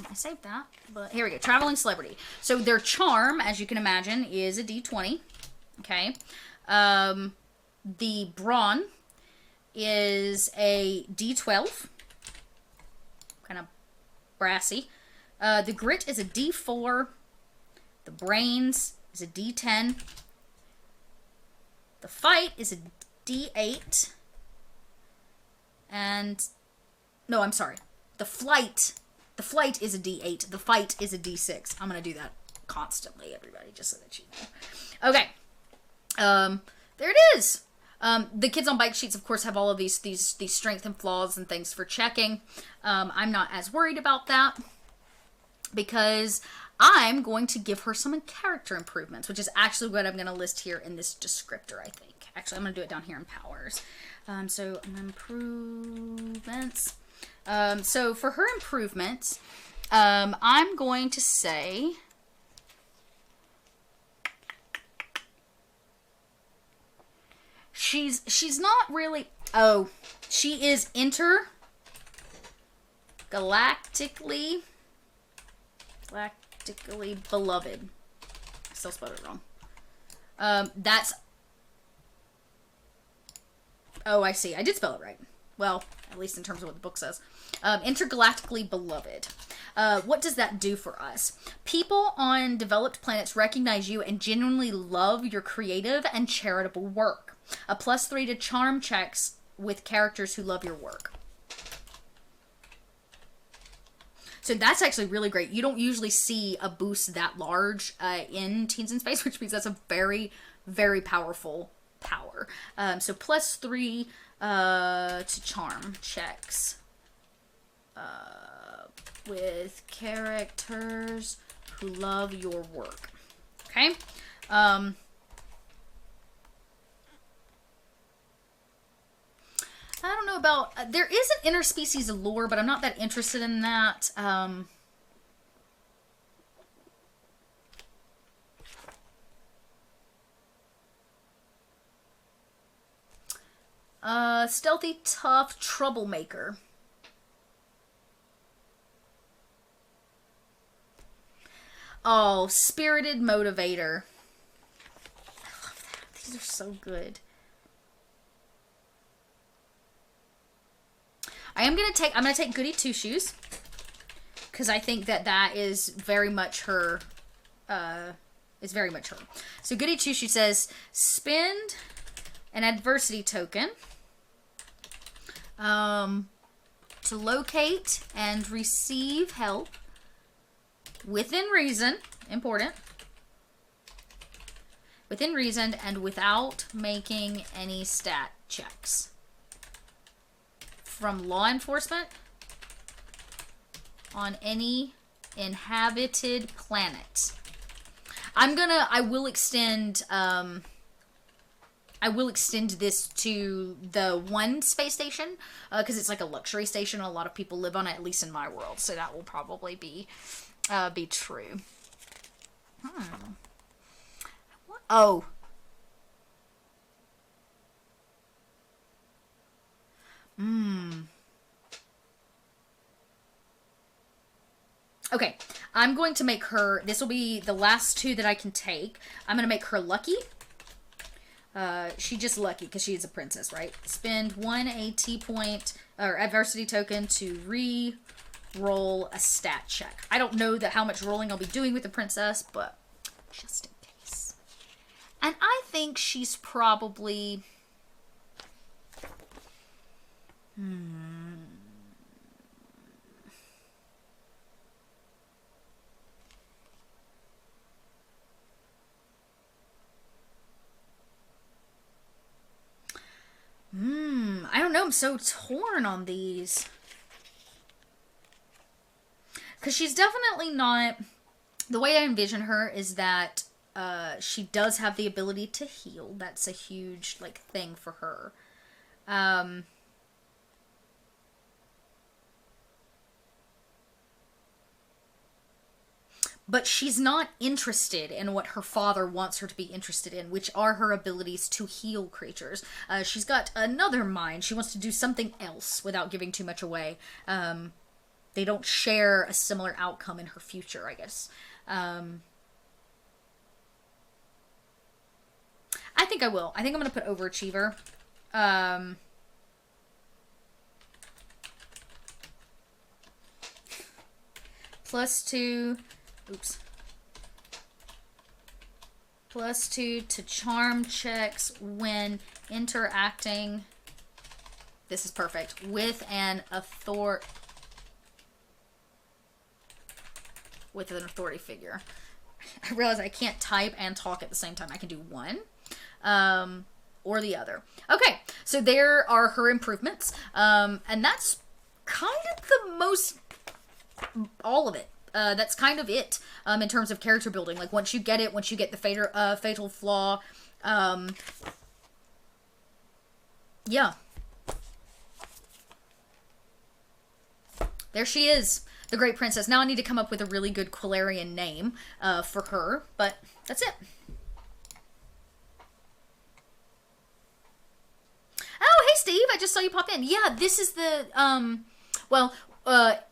I saved that, but here we go. Traveling celebrity. So their charm, as you can imagine, is a D20. Okay. The brawn is a D12. Kind of brassy. The grit is a D4. The brains is a D10. The fight is a D8. And, no, I'm sorry. The flight is a D8. The fight is a D6. I'm going to do that constantly, everybody, just so that you know. Okay. There it is. The kids on bike sheets, of course, have all of these strength and flaws and things for checking. I'm not as worried about that because I'm going to give her some character improvements, which is actually what I'm going to list here in this descriptor, I think. Actually, I'm going to do it down here in powers. So improvements. So for her improvements, I'm going to say she's not really, she is galactically beloved. I still spelled it wrong. I see. I did spell it right. Well, at least in terms of what the book says. Intergalactically beloved. What does that do for us? People on developed planets recognize you and genuinely love your creative and charitable work. A +3 to charm checks with characters who love your work. So that's actually really great. You don't usually see a boost that large in Teens in Space, which means that's a very, very powerful power. So +3 to charm checks with characters who love your work. Okay? I don't know about... there is an interspecies lore, but I'm not that interested in that. Stealthy, tough, troublemaker. Oh, spirited motivator. I love that. These are so good. I'm gonna take Goody Two Shoes because I think that is very much her. So Goody Two Shoes says spend an adversity token to locate and receive help within reason. Important. Within reason and without making any stat checks. From law enforcement on any inhabited planet. I will extend this to the one space station because it's like a luxury station. A lot of people live on it, at least in my world. So that will probably be true. Oh. Okay, I'm going to make her, this will be the last two that I can take. I'm going to make her lucky. She's just lucky because she is a princess, right? Spend 1 AT point, or adversity token to re-roll a stat check. I don't know how much rolling I'll be doing with the princess, but just in case. And I think she's probably... I'm so torn on these. Because she's definitely not... The way I envision her is that she does have the ability to heal. That's a huge, like, thing for her. But she's not interested in what her father wants her to be interested in, which are her abilities to heal creatures. She's got another mind. She wants to do something else without giving too much away. They don't share a similar outcome in her future, I guess. I think I will. I think I'm going to put Overachiever. +2... Oops. +2 to charm checks when interacting. This is perfect. With an authority figure. I realize I can't type and talk at the same time. I can do one. Or the other. Okay, so there are her improvements. And that's kind of the most... all of it. That's kind of it in terms of character building. Like, once you get the fatal flaw, yeah. There she is, the Great Princess. Now I need to come up with a really good Quilarian name for her, but that's it. Oh, hey Steve, I just saw you pop in. Yeah, this is the,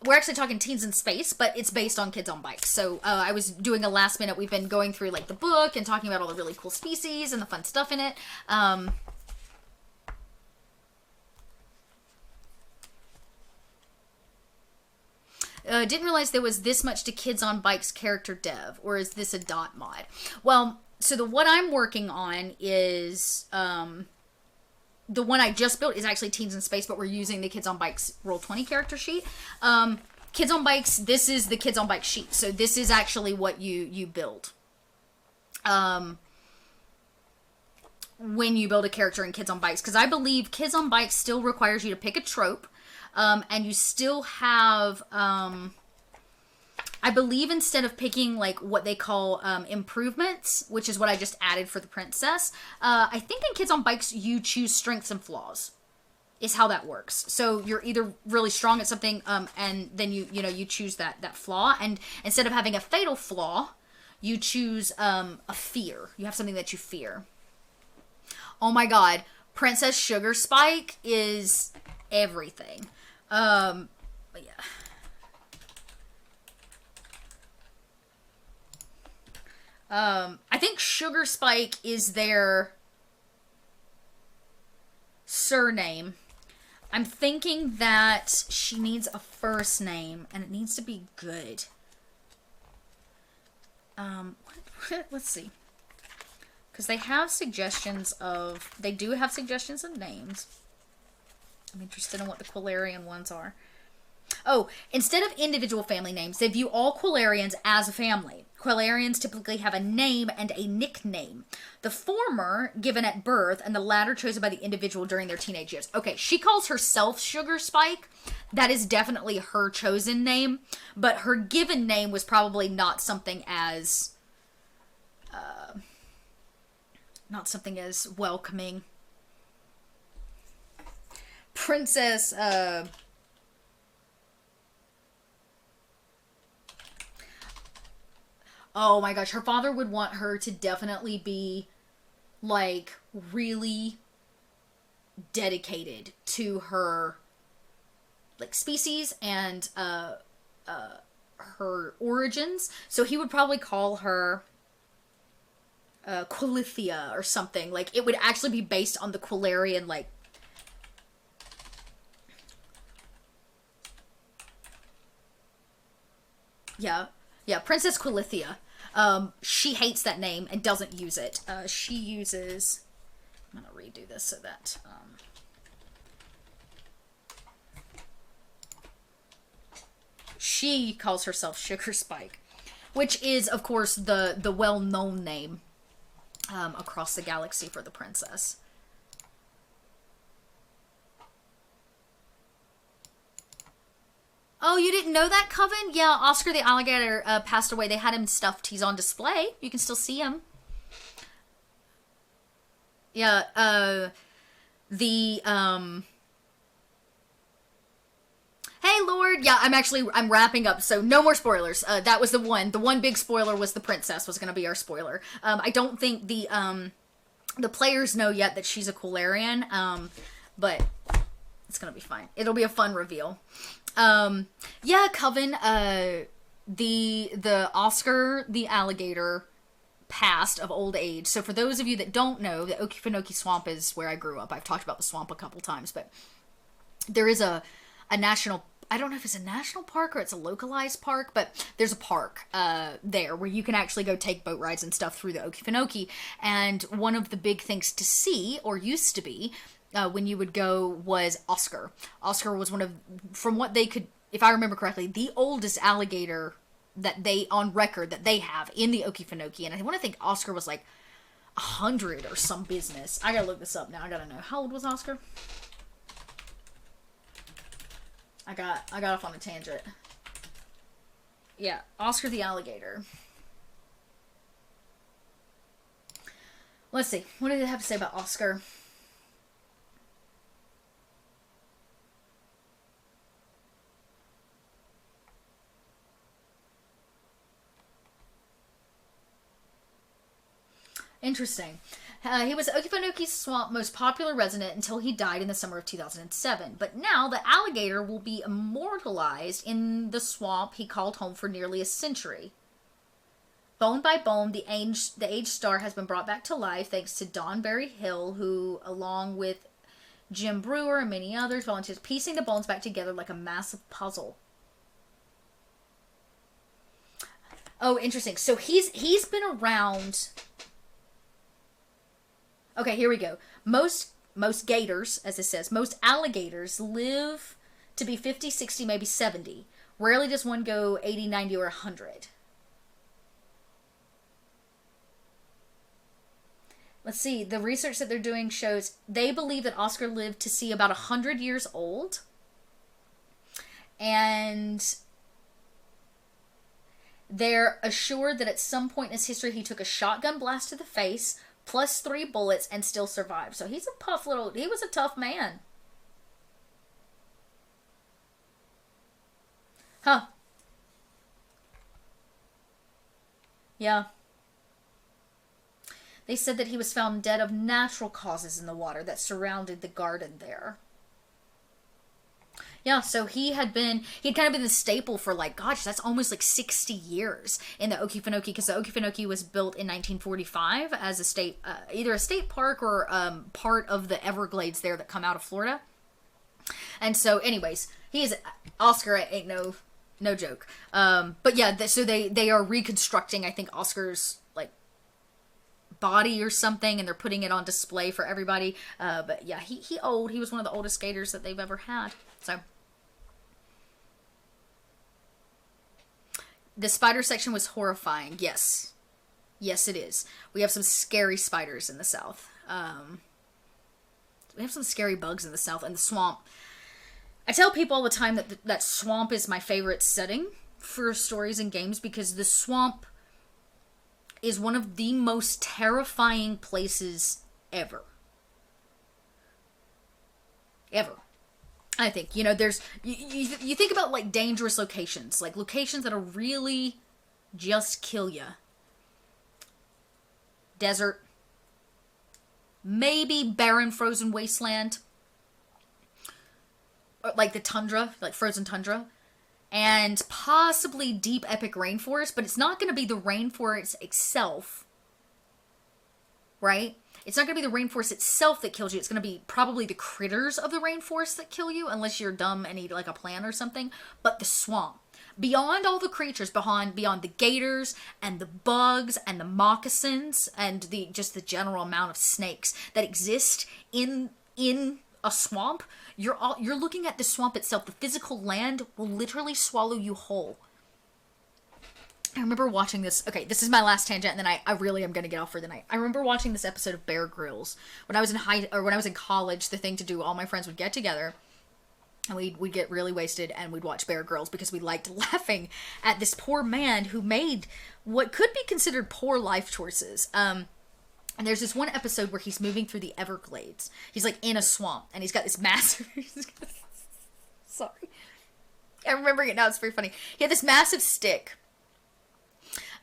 we're actually talking Teens in Space, but it's based on Kids on Bikes. So I was doing a last minute. We've been going through like the book and talking about all the really cool species and the fun stuff in it. Didn't realize there was this much to Kids on Bikes character dev, or is this a dot mod? Well, so what I'm working on is the one I just built is actually Teens in Space, but we're using the Kids on Bikes Roll20 character sheet. Kids on Bikes, this is the Kids on Bikes sheet. So this is actually what you build. When you build a character in Kids on Bikes. Because I believe Kids on Bikes still requires you to pick a trope. And you still have... I believe instead of picking, like, what they call improvements, which is what I just added for the princess, I think in Kids on Bikes, you choose strengths and flaws, is how that works. So you're either really strong at something, and then you choose that flaw, and instead of having a fatal flaw, you choose a fear. You have something that you fear. Oh my god, Princess Sugar Spike is everything. But yeah. I think Sugar Spike is their surname. I'm thinking that she needs a first name, and it needs to be good. Let's see. Because they do have suggestions of names. I'm interested in what the Quilarian ones are. Oh, instead of individual family names, they view all Quilarians as a family. Quilarians typically have a name and a nickname. The former given at birth, and the latter chosen by the individual during their teenage years. Okay, she calls herself Sugar Spike. That is definitely her chosen name, but her given name was probably not something as welcoming. Princess, oh my gosh, her father would want her to definitely be, like, really dedicated to her, like, species and, her origins. So he would probably call her, Quilithia or something. Like, it would actually be based on the Quilarian, like, yeah, Princess Quilithia. She hates that name and doesn't use it. She uses... I'm gonna redo this so that... she calls herself Sugar Spike, which is, of course, the well-known name across the galaxy for the princess. Oh, you didn't know that, Coven? Yeah, Oscar the alligator passed away. They had him stuffed. He's on display. You can still see him. Yeah, the, Hey, Lord! Yeah, I'm wrapping up, so no more spoilers. That was the one. The one big spoiler was the princess was gonna be our spoiler. I don't think the players know yet that she's a Quilarian, but it's gonna be fine. It'll be a fun reveal. Yeah, Coven, the Oscar the alligator passed of old age. So for those of you that don't know, the Okefenokee Swamp is where I grew up. I've talked about the swamp a couple times, but there is a national, I don't know if it's a national park or it's a localized park, but there's a park there where you can actually go take boat rides and stuff through the Okefenokee. And one of the big things to see, or used to be, when you would go, was Oscar. Oscar was one of, from what they could, if I remember correctly, the oldest alligator that they, on record, that they have in the Okefenokee. And I want to think Oscar was like 100 or some business. I gotta look this up now. I gotta know. How old was Oscar? I got off on a tangent. Yeah, Oscar the alligator. Let's see. What did it have to say about Oscar? Interesting. He was Okefenokee Swamp most popular resident until he died in the summer of 2007. But now the alligator will be immortalized in the swamp he called home for nearly a century. Bone by bone, the aged star has been brought back to life thanks to Don Barry Hill, who, along with Jim Brewer and many others, volunteers piecing the bones back together like a massive puzzle. Oh, interesting. So he's been around. Okay, here we go. Most gators, as it says, most alligators live to be 50, 60, maybe 70. Rarely does one go 80, 90, or 100. Let's see. The research that they're doing shows they believe that Oscar lived to see about 100 years old. And they're assured that at some point in his history he took a shotgun blast to the face, plus 3 bullets, and still survived. So he was a tough man. Huh. Yeah. They said that he was found dead of natural causes in the water that surrounded the garden there. Yeah, so he'd kind of been the staple for like, gosh, that's almost like 60 years in the Okefenokee, because the Okefenokee was built in 1945 as a state, either a state park or part of the Everglades there that come out of Florida. And so anyways, Oscar ain't no joke. But yeah, so they are reconstructing, I think, Oscar's like body or something, and they're putting it on display for everybody. But yeah, he was one of the oldest skaters that they've ever had. So the spider section was horrifying. Yes, it is. We have some scary spiders in the South. We have some scary bugs in the South, and the swamp. I tell people all the time that swamp is my favorite setting for stories and games, because the swamp is one of the most terrifying places ever. Ever. I think, there's, you think about like dangerous locations, like locations that'll really just kill you. Desert. Maybe barren frozen wasteland. Or like the tundra, like frozen tundra. And possibly deep epic rainforest, but it's not going to be the rainforest itself. Right? It's not going to be the rainforest itself that kills you. It's going to be probably the critters of the rainforest that kill you, unless you're dumb and eat like a plant or something. But the swamp. Beyond all the creatures, beyond the gators and the bugs and the moccasins and just the general amount of snakes that exist in a swamp, you're looking at the swamp itself. The physical land will literally swallow you whole. I remember watching this. Okay, this is my last tangent, and then I really am going to get off for the night. I remember watching this episode of Bear Grylls when I was in college. The thing to do, all my friends would get together, And we'd get really wasted and we'd watch Bear Grylls because we liked laughing at this poor man who made what could be considered poor life choices. And there's this one episode where he's moving through the Everglades. He's like in a swamp and he's got this massive... Sorry. I'm remembering it now. It's very funny. He had this massive stick.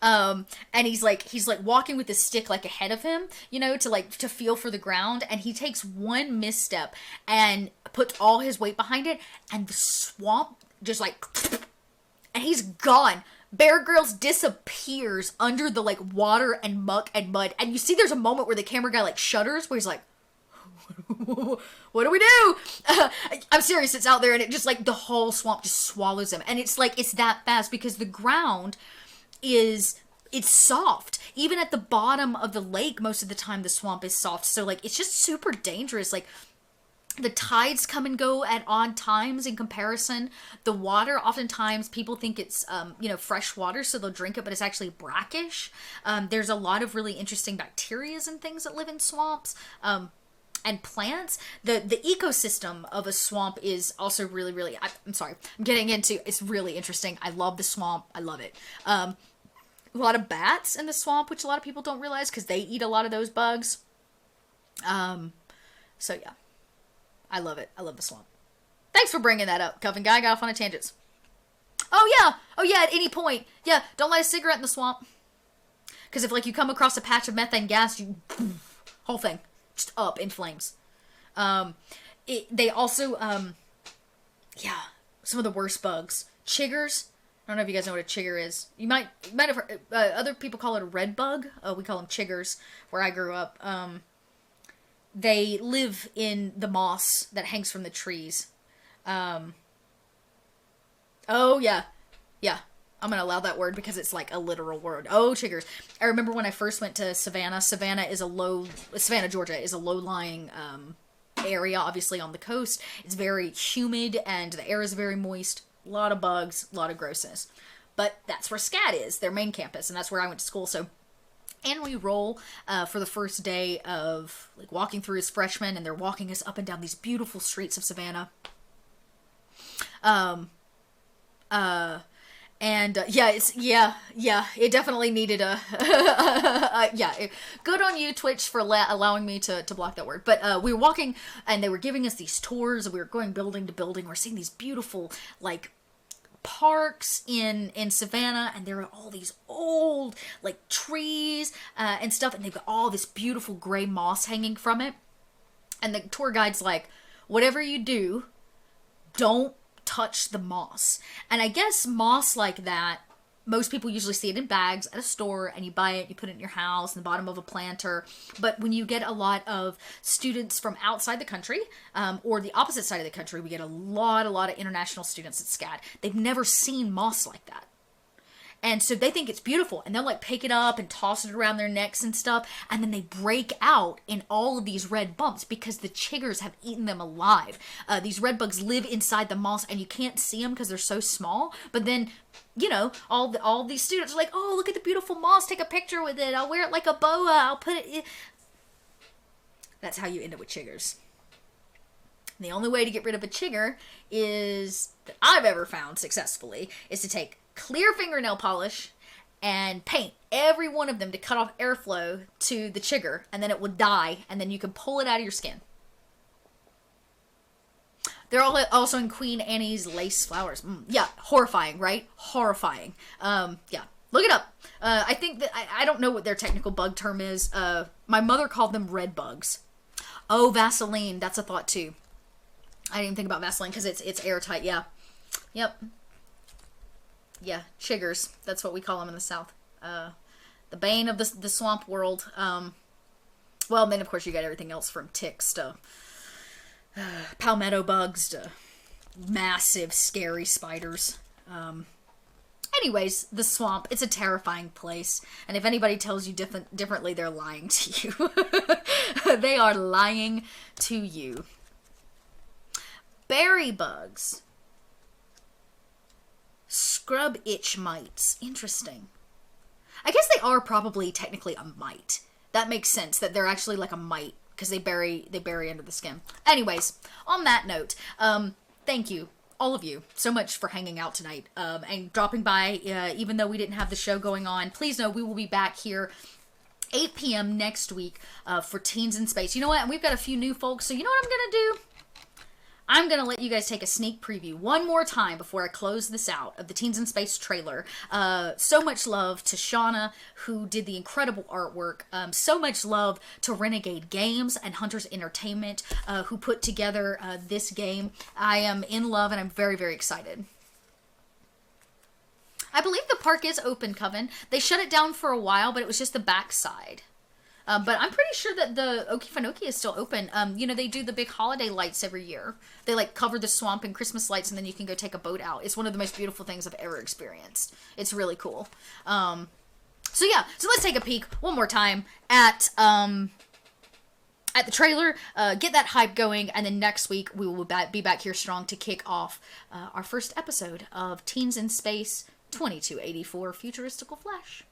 And he's like walking with the stick like ahead of him, you know, to feel for the ground. And he takes one misstep and puts all his weight behind it. And the swamp just like, and he's gone. Bear Grylls disappears under the like water and muck and mud. And you see there's a moment where the camera guy like shudders where he's like, what do we do? I'm serious, it's out there and it just like the whole swamp just swallows him. And it's like, it's that fast because the ground it's soft. Even at the bottom of the lake, most of the time the swamp is soft. So like, it's just super dangerous. Like, the tides come and go at odd times in comparison. The water, oftentimes people think it's, fresh water, so they'll drink it, but it's actually brackish. There's a lot of really interesting bacteria and things that live in swamps. And plants. The ecosystem of a swamp is also really, really, it's really interesting. I love the swamp. I love it. A lot of bats in the swamp, which a lot of people don't realize because they eat a lot of those bugs. So yeah. I love it. I love the swamp. Thanks for bringing that up, Coven Guy. I got off on a tangent. Oh yeah, at any point. Yeah, don't light a cigarette in the swamp. Because if, like, you come across a patch of methane gas, whole thing just up in flames. They also, some of the worst bugs. Chiggers. I don't know if you guys know what a chigger is. You might have heard, other people call it a red bug. We call them chiggers, where I grew up. They live in the moss that hangs from the trees. Oh, yeah. Yeah. I'm going to allow that word because it's like a literal word. Oh, chiggers. I remember when I first went to Savannah. Savannah, Georgia is a low-lying area, obviously on the coast. It's very humid and the air is very moist. A lot of bugs, a lot of grossness. But that's where SCAD is, their main campus, and that's where I went to school. So annual roll for the first day of like walking through as freshmen, and they're walking us up and down these beautiful streets of Savannah. It definitely needed a good on you, Twitch, for allowing me to block that word. But we were walking and they were giving us these tours. We were going building to building. We're seeing these beautiful like parks in Savannah, and there are all these old like trees and stuff, and they've got all this beautiful gray moss hanging from it. And the tour guide's like, whatever you do, don't touch the moss. And I guess moss like that, most people usually see it in bags at a store, and you buy it, you put it in your house in the bottom of a planter. But when you get a lot of students from outside the country, or the opposite side of the country, we get a lot of international students at SCAD. They've never seen moss like that. And so they think it's beautiful, and they'll like pick it up and toss it around their necks and stuff, and then they break out in all of these red bumps because the chiggers have eaten them alive. These red bugs live inside the moss, and you can't see them because they're so small. But then, you know, all these students are like, oh, look at the beautiful moss, take a picture with it, I'll wear it like a boa, I'll put it in. That's how you end up with chiggers. And the only way to get rid of a chigger that I've ever found successfully is to take clear fingernail polish and paint every one of them to cut off airflow to the chigger, and then it will die, and then you can pull it out of your skin. They're all also in Queen Anne's lace flowers. Yeah, horrifying, right? Horrifying. Yeah, look it up. I think that, I don't know what their technical bug term is. My mother called them red bugs. Oh, Vaseline, that's a thought too. I didn't even think about Vaseline because it's airtight, yeah. Yep. Yeah, chiggers. That's what we call them in the South. The bane of the swamp world. Well, then of course you got everything else from ticks to palmetto bugs to massive, scary spiders. Anyways, the swamp, it's a terrifying place. And if anybody tells you differently, they're lying to you. They are lying to you. Berry bugs. Scrub itch mites. Interesting. I guess they are probably technically a mite. That makes sense that they're actually like a mite because they bury under the skin. Anyways, on that note, thank you, all of you, so much for hanging out tonight and dropping by, even though we didn't have the show going on. Please know we will be back here 8 p.m. next week for Teens in Space. You know what? And we've got a few new folks, so you know what I'm going to do? I'm going to let you guys take a sneak preview one more time before I close this out of the Teens in Space trailer. So much love to Shauna, who did the incredible artwork. So much love to Renegade Games and Hunters Entertainment, who put together this game. I am in love and I'm very, very excited. I believe the park is open, Coven. They shut it down for a while, but it was just the backside. But I'm pretty sure that the Okefenokee is still open. You know, they do the big holiday lights every year. They, like, cover the swamp in Christmas lights, and then you can go take a boat out. It's one of the most beautiful things I've ever experienced. It's really cool. So, yeah. So, let's take a peek one more time at the trailer. Get that hype going, and then next week we will be back here strong to kick off our first episode of Teens in Space 2284 Futuristical Flash.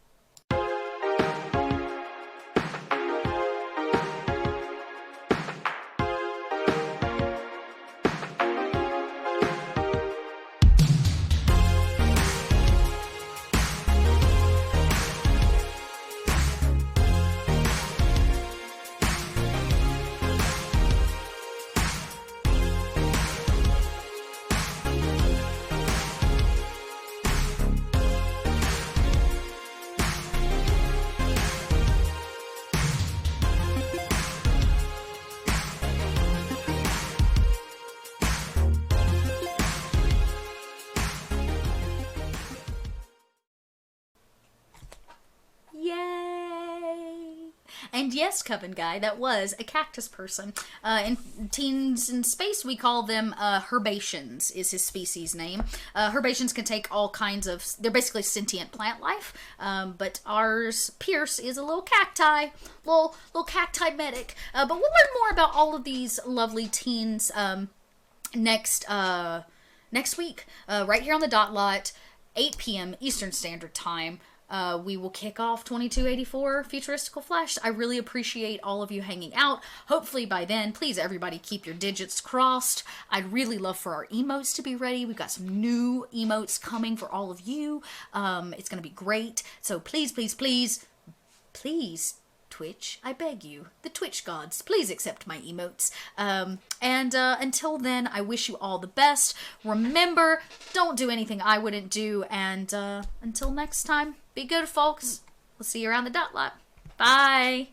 And yes, Coven Guy, that was a cactus person. In Teens in Space, we call them herbaceans, is his species name. Herbaceans can take all kinds of... They're basically sentient plant life. But ours, Pierce, is a little cacti. Little cacti medic. But we'll learn more about all of these lovely teens next week. Right here on the Dot Lot, 8 p.m. Eastern Standard Time. We will kick off 2284 Futuristical Flash. I really appreciate all of you hanging out. Hopefully by then, please everybody keep your digits crossed. I'd really love for our emotes to be ready. We've got some new emotes coming for all of you. It's going to be great. So please, please, please, please, Twitch, I beg you, the Twitch gods, please accept my emotes. Until then, I wish you all the best. Remember, don't do anything I wouldn't do. And until next time, be good, folks. We'll see you around the Dot Lot. Bye.